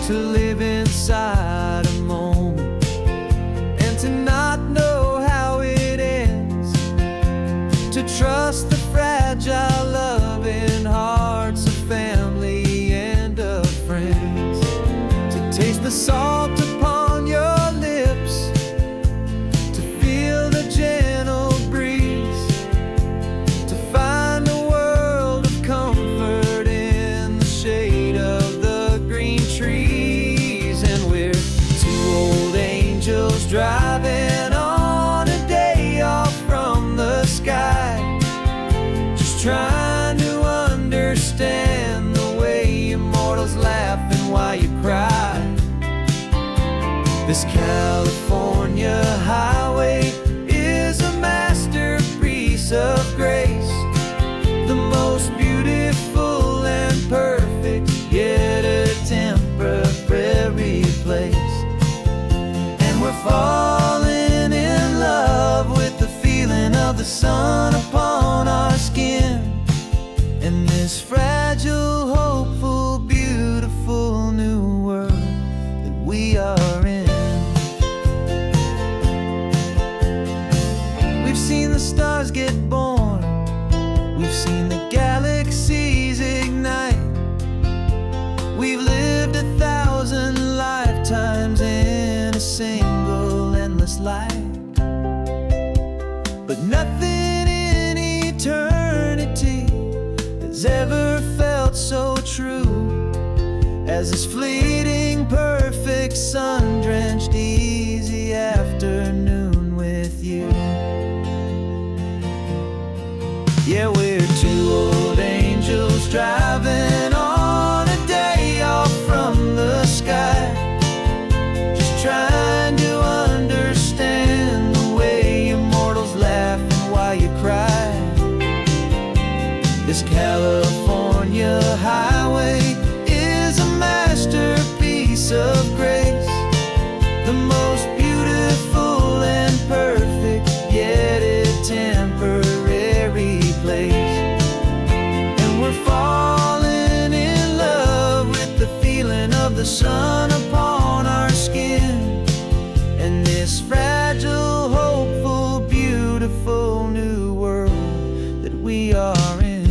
to live inside a moment and to not know how it ends, to trust the fragile loving hearts of family and of friends, to taste the salt upon your lips, to feel the gentle breeze, to find a world of comfort in the shade of the green trees. And we're two old angels driving on a day off from the sky, just trying to understand the way immortals laugh and why you cry. This California highway is a masterpiece of grace, the most beautiful and perfect, yet a temporary place. And we're falling in love with the feeling of the sun upon our skin, in this fragile, hopeful, beautiful new world that we are in. We've seen the stars get born, we've seen the galaxies ignite, we've lived 1,000 lifetimes in a single endless life. But nothing in eternity has ever felt so true as this fleeting, perfect perfect sun-drenched easy afternoon with you. Yeah, we're two old angels driving on a day off from the sky, just trying to understand the way you mortals laugh and why you cry. This California highway is a masterpiece of grace, the most beautiful and perfect, yet a temporary place. And we're falling in love with the feeling of the sun upon our skin, and this fragile, hopeful, beautiful new world that we are in.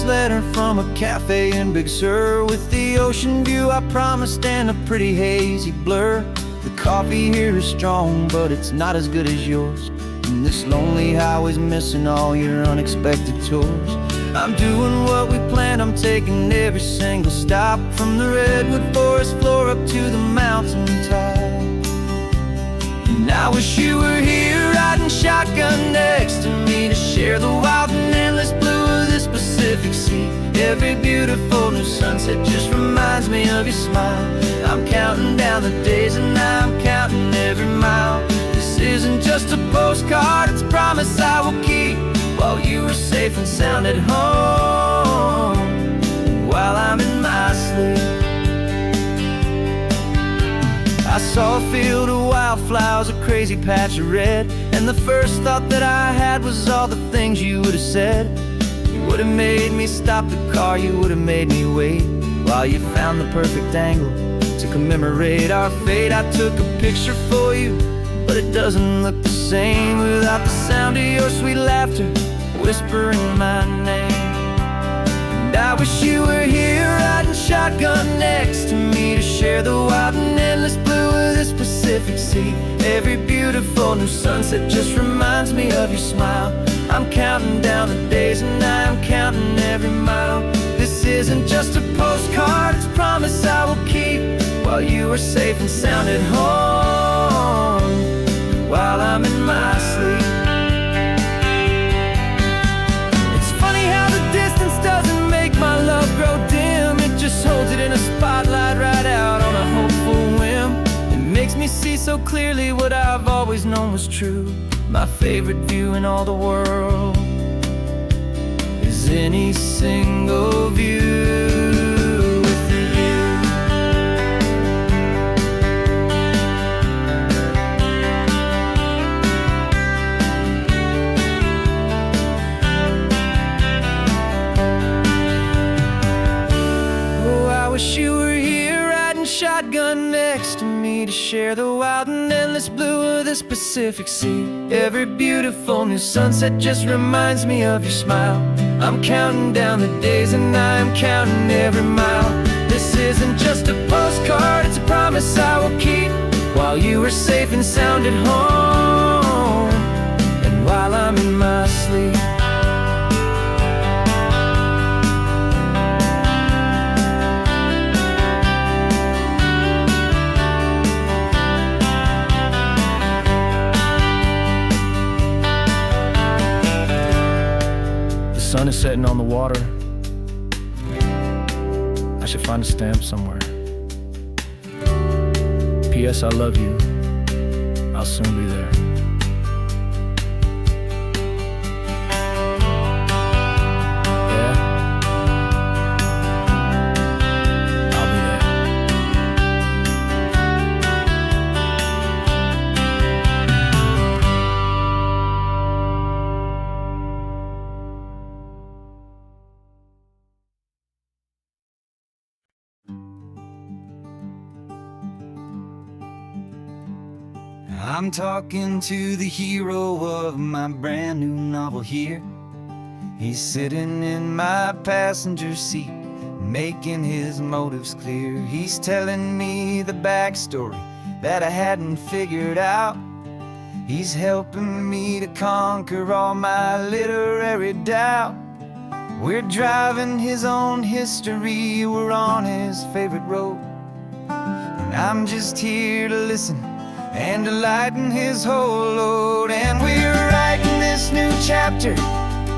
Letter from a cafe in Big Sur, with the ocean view I promised and a pretty hazy blur. The coffee here is strong, but it's not as good as yours, and this lonely highway's missing all your unexpected tours. I'm doing what we planned, I'm taking every single stop, from the redwood forest floor up to the mountain top. And I wish you were here riding shotgun next to me, to share the wild and endless blue of this Pacific Sea. Every beautiful new sunset just reminds me of your smile. I'm counting down the days and I'm counting every mile. This isn't just a postcard, it's a promise I will keep, while you are safe and sound at home, while I'm in my sleep. I saw a field of wildflowers, a crazy patch of red, and the first thought that I had was all the things you would have said. You would have made me stop the car, you would have made me wait, while you found the perfect angle to commemorate our fate. I took a picture for you, but it doesn't look the same without the sound of your sweet laughter whispering my name. And I wish you were here riding shotgun next to me, to share the wild and endless blue of this Pacific Sea. Every beautiful new sunset just reminds me of your smile. I'm counting down the days and I'm counting every mile. This isn't just a postcard, it's a promise I will keep, while you are safe and sound at home, while I'm in my sleep. It's funny how the distance doesn't make my love grow dim, it just holds it in a spotlight right out on a hopeful whim. It makes me see so clearly what I've always known was true. My favorite view in all the world is any single view with you. Oh, I wish you were here riding shotgun next to me, to share the wild and endless blue of this Pacific Sea. Every beautiful new sunset just reminds me of your smile. I'm counting down the days and I'm counting every mile. This isn't just a postcard, it's a promise I will keep, while you are safe and sound at home, and while I'm in my sleep. The sun is setting on the water. I should find a stamp somewhere. P.S. I love you. I'll soon be there. Yeah? I'll be there. I'm talking to the hero of my brand new novel here. He's sitting in my passenger seat, making his motives clear. He's telling me the backstory that I hadn't figured out. He's helping me to conquer all my literary doubt. We're driving his own history, we're on his favorite road, and I'm just here to listen and to lighten his whole load. And we're writing this new chapter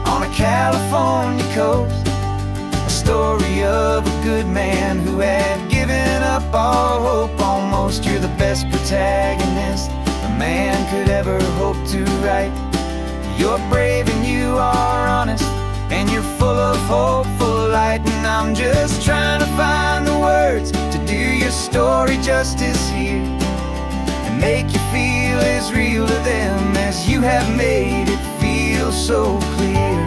on a California coast, a story of a good man who had given up all hope almost. You're the best protagonist a man could ever hope to write. You're brave and you are honest, and you're full of hopeful light. And I'm just trying to find the words to do your story justice here, and make you feel as real to them as you have made it feel so clear.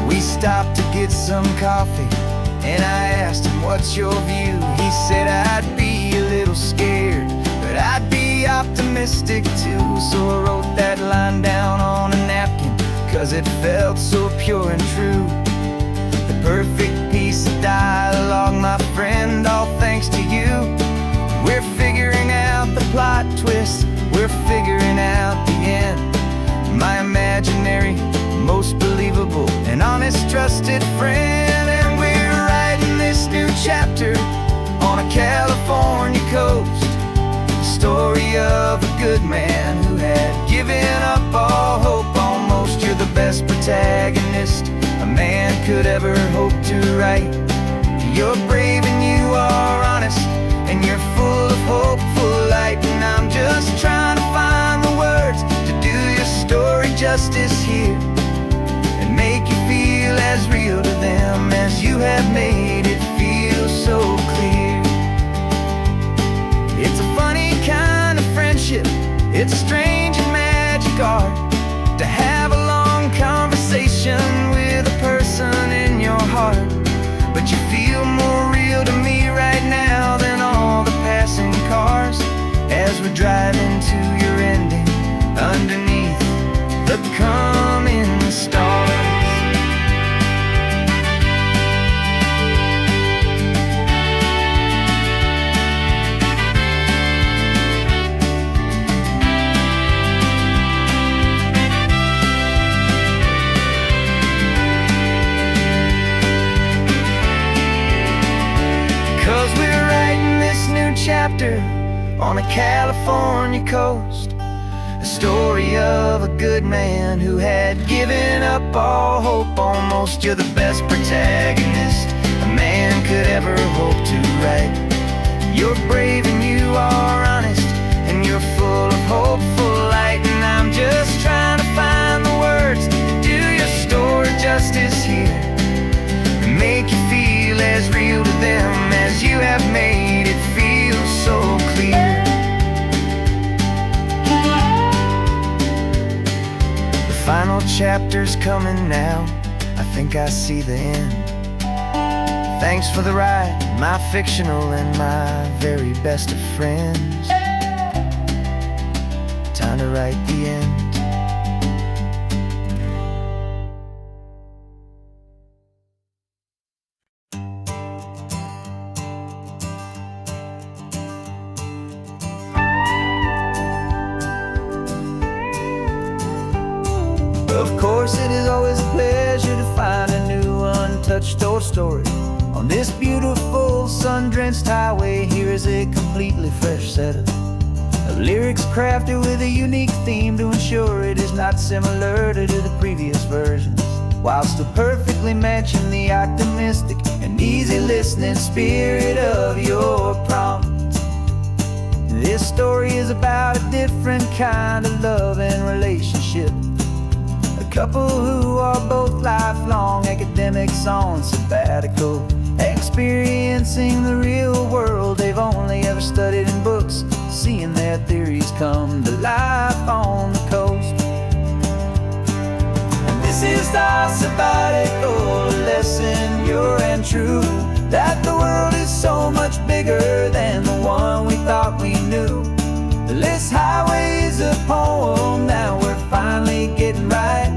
We stopped to get some coffee, and I asked him, what's your view? He said, I'd be a little scared, but I'd be optimistic too. So I wrote that line down on a napkin, 'cause it felt so pure and true. The perfect piece of dialogue, my friend, all thanks to you. We're figuring out the plot twist, we're figuring out the end. My imaginary, most believable and honest trusted friend. And we're writing this new chapter on a California coast, the story of a good man who had given up all hope almost. You're the best protagonist a man could ever hope to write. You're brave and you are honest, and you're full of hopeful light. And I'm just trying to find the words to do your story justice here, and make you feel as real to them as you have made it feel so clear. It's a funny kind of friendship, it's strange and magic art to have a long conversation with a person in your heart. But you feel more real to me right now than all the passing cars, as we're driving to your ending underneath the coming stars. Chapter on a California coast, a story of a good man who had given up all hope almost. You're the best protagonist a man could ever hope to write. You're brave and you are honest, and you're full of hopeful light. And I'm just trying to find the words to do your story justice here, and make you feel as real to them as you have made it feel so clear. The final chapter's coming now, I think I see the end. Thanks for the ride, my fictional and my very best of friends. Time to write the end. Of course, it is always a pleasure to find a new untouched old story. On this beautiful sun-drenched highway, here is a completely fresh set of lyrics crafted with a unique theme to ensure it is not similar to the previous versions, while still perfectly matching the optimistic and easy listening spirit of your prompt. This story is about a different kind of love and relationship. A couple who are both lifelong academics on sabbatical, experiencing the real world they've only ever studied in books, seeing their theories come to life on the coast. And this is our sabbatical lesson, pure and true, that the world is so much bigger bigger than the one we thought we knew. This highway is a poem that we're finally getting right.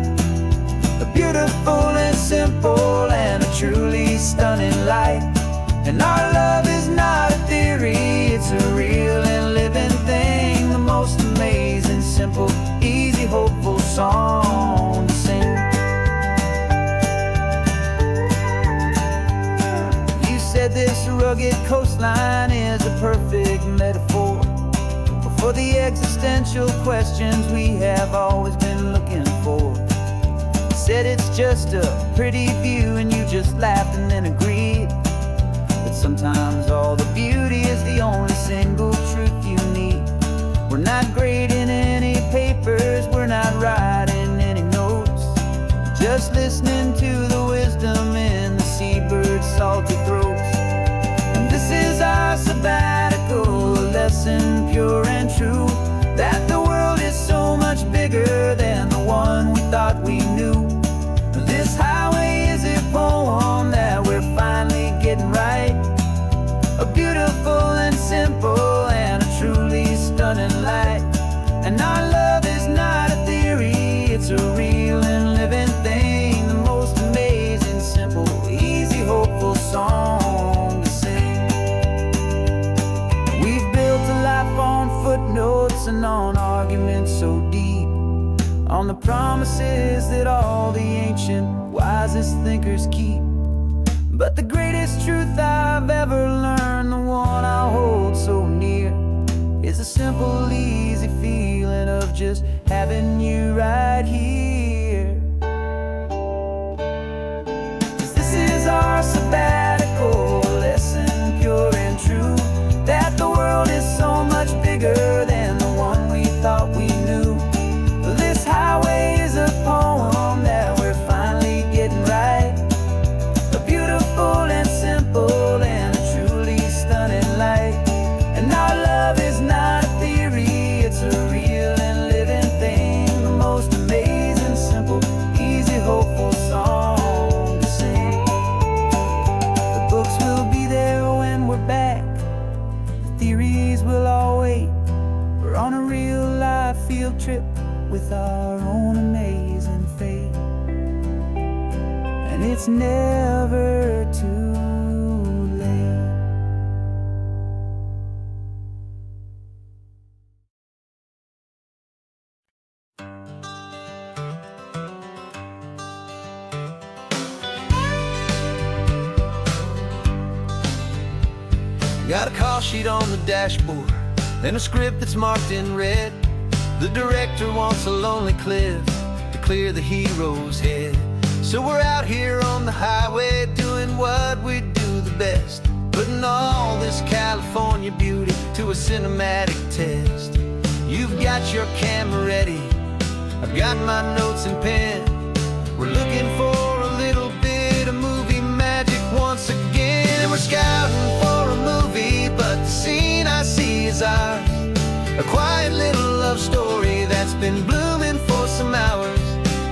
A beautiful and simple and a truly stunning light. And our love is not a theory, it's a real and living thing. The most amazing, simple, easy, hopeful song to sing. You said this rugged coastline is a perfect metaphor for the existential questions we have always been looking for. You said it's just a pretty view and you just laughed and then agreed. But sometimes all the beauty is the only single truth you need. We're not grading any papers, we're not writing any notes, just listening to the wisdom in the seabird's salty throats. And this is our sabbatical, a lesson pure and true, that the world is so much bigger than the one we thought we knew. This highway is a poem that we're finally getting right. A beautiful and simple and a truly stunning light. And our love is not a theory, it's a real and living thing. The most amazing, simple, easy, hopeful song to sing. We've built a life on footnotes and on arguments so deep, on the promises that all the ancient, wisest thinkers keep. But the greatest truth I've ever learned, the one I hold so near, is a simple, easy feeling of just having you right here. 'Cause this is our sabbatical, lesson pure and true, that the world is so much bigger than the one we thought we knew. This highway is a poem that we're finally getting right. A beautiful and simple and a truly stunning light. And our love is not a theory, it's a real and living thing. The most amazing, simple, easy, hopeful song to sing. The books will be there when we're back, the theories will all wait. We're on a real life field trip with our own amazing fate. And it's never too late. Got a call sheet on the dashboard and a script that's marked in red. The director wants a lonely cliff to clear the hero's head. So we're out here on the highway doing what we do the best, putting all this California beauty to a cinematic test. You've got your camera ready, I've got my notes and pen. We're looking for a little bit of movie magic once again. And we're scouting for a movie, but the scene I see is ours. A quiet little love story that's been blooming for some hours.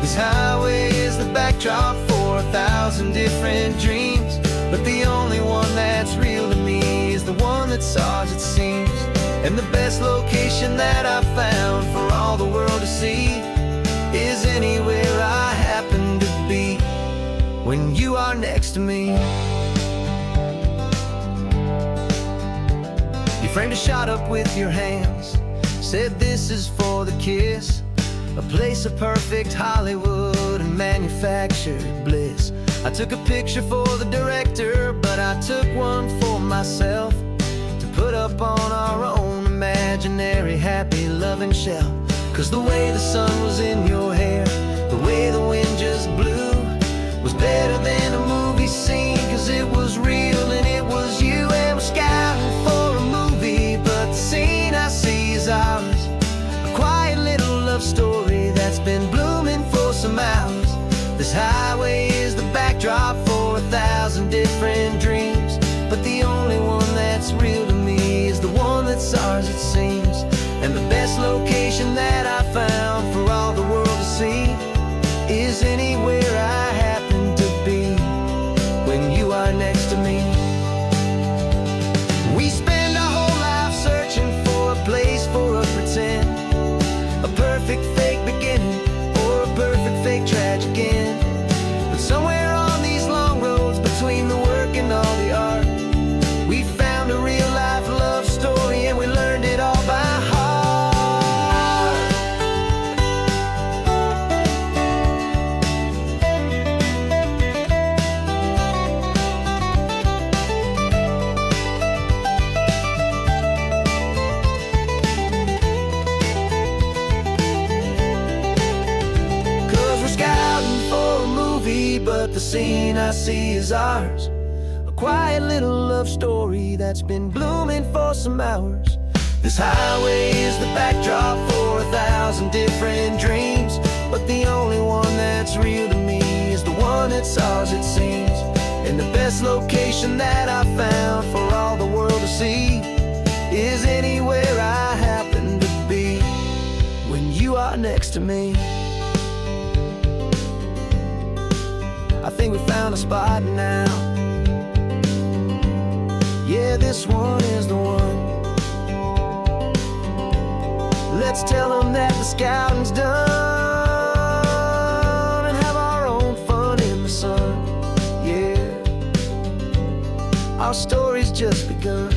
This highway is the backdrop for 1,000 different dreams, but the only one that's real to me is the one that's ours, it seems. And the best location that I've found for all the world to see is anywhere I happen to be when you are next to me. You framed a shot up with your hands, said this is for the kiss, a place of perfect Hollywood and manufactured bliss. I took a picture for the director, but I took one for myself to put up on our own imaginary happy loving shelf. 'Cause the way the sun was in your hair, the way the wind just blew, was better than a movie scene, 'cause it was real and it was you. And we're scouting for a movie, but the scene I see is ours. A quiet little love story that's been blooming for some hours. This highway is the backdrop for 1,000 different dreams, but the only one that's real to me is the one that's ours, it seems. And the best location that I found for all the world to see is anywhere I happen to be when you are next to me. We spend the scene I see is ours. A quiet little love story that's been blooming for some hours. This highway is the backdrop for 1,000 different dreams, but the only one that's real to me is the one that's ours, it seems. And the best location that I found for all the world to see is anywhere I happen to be when you are next to me. I think we found a spot now. Yeah, this one is the one. Let's tell them that the scouting's done and have our own fun in the sun. Yeah, our story's just begun.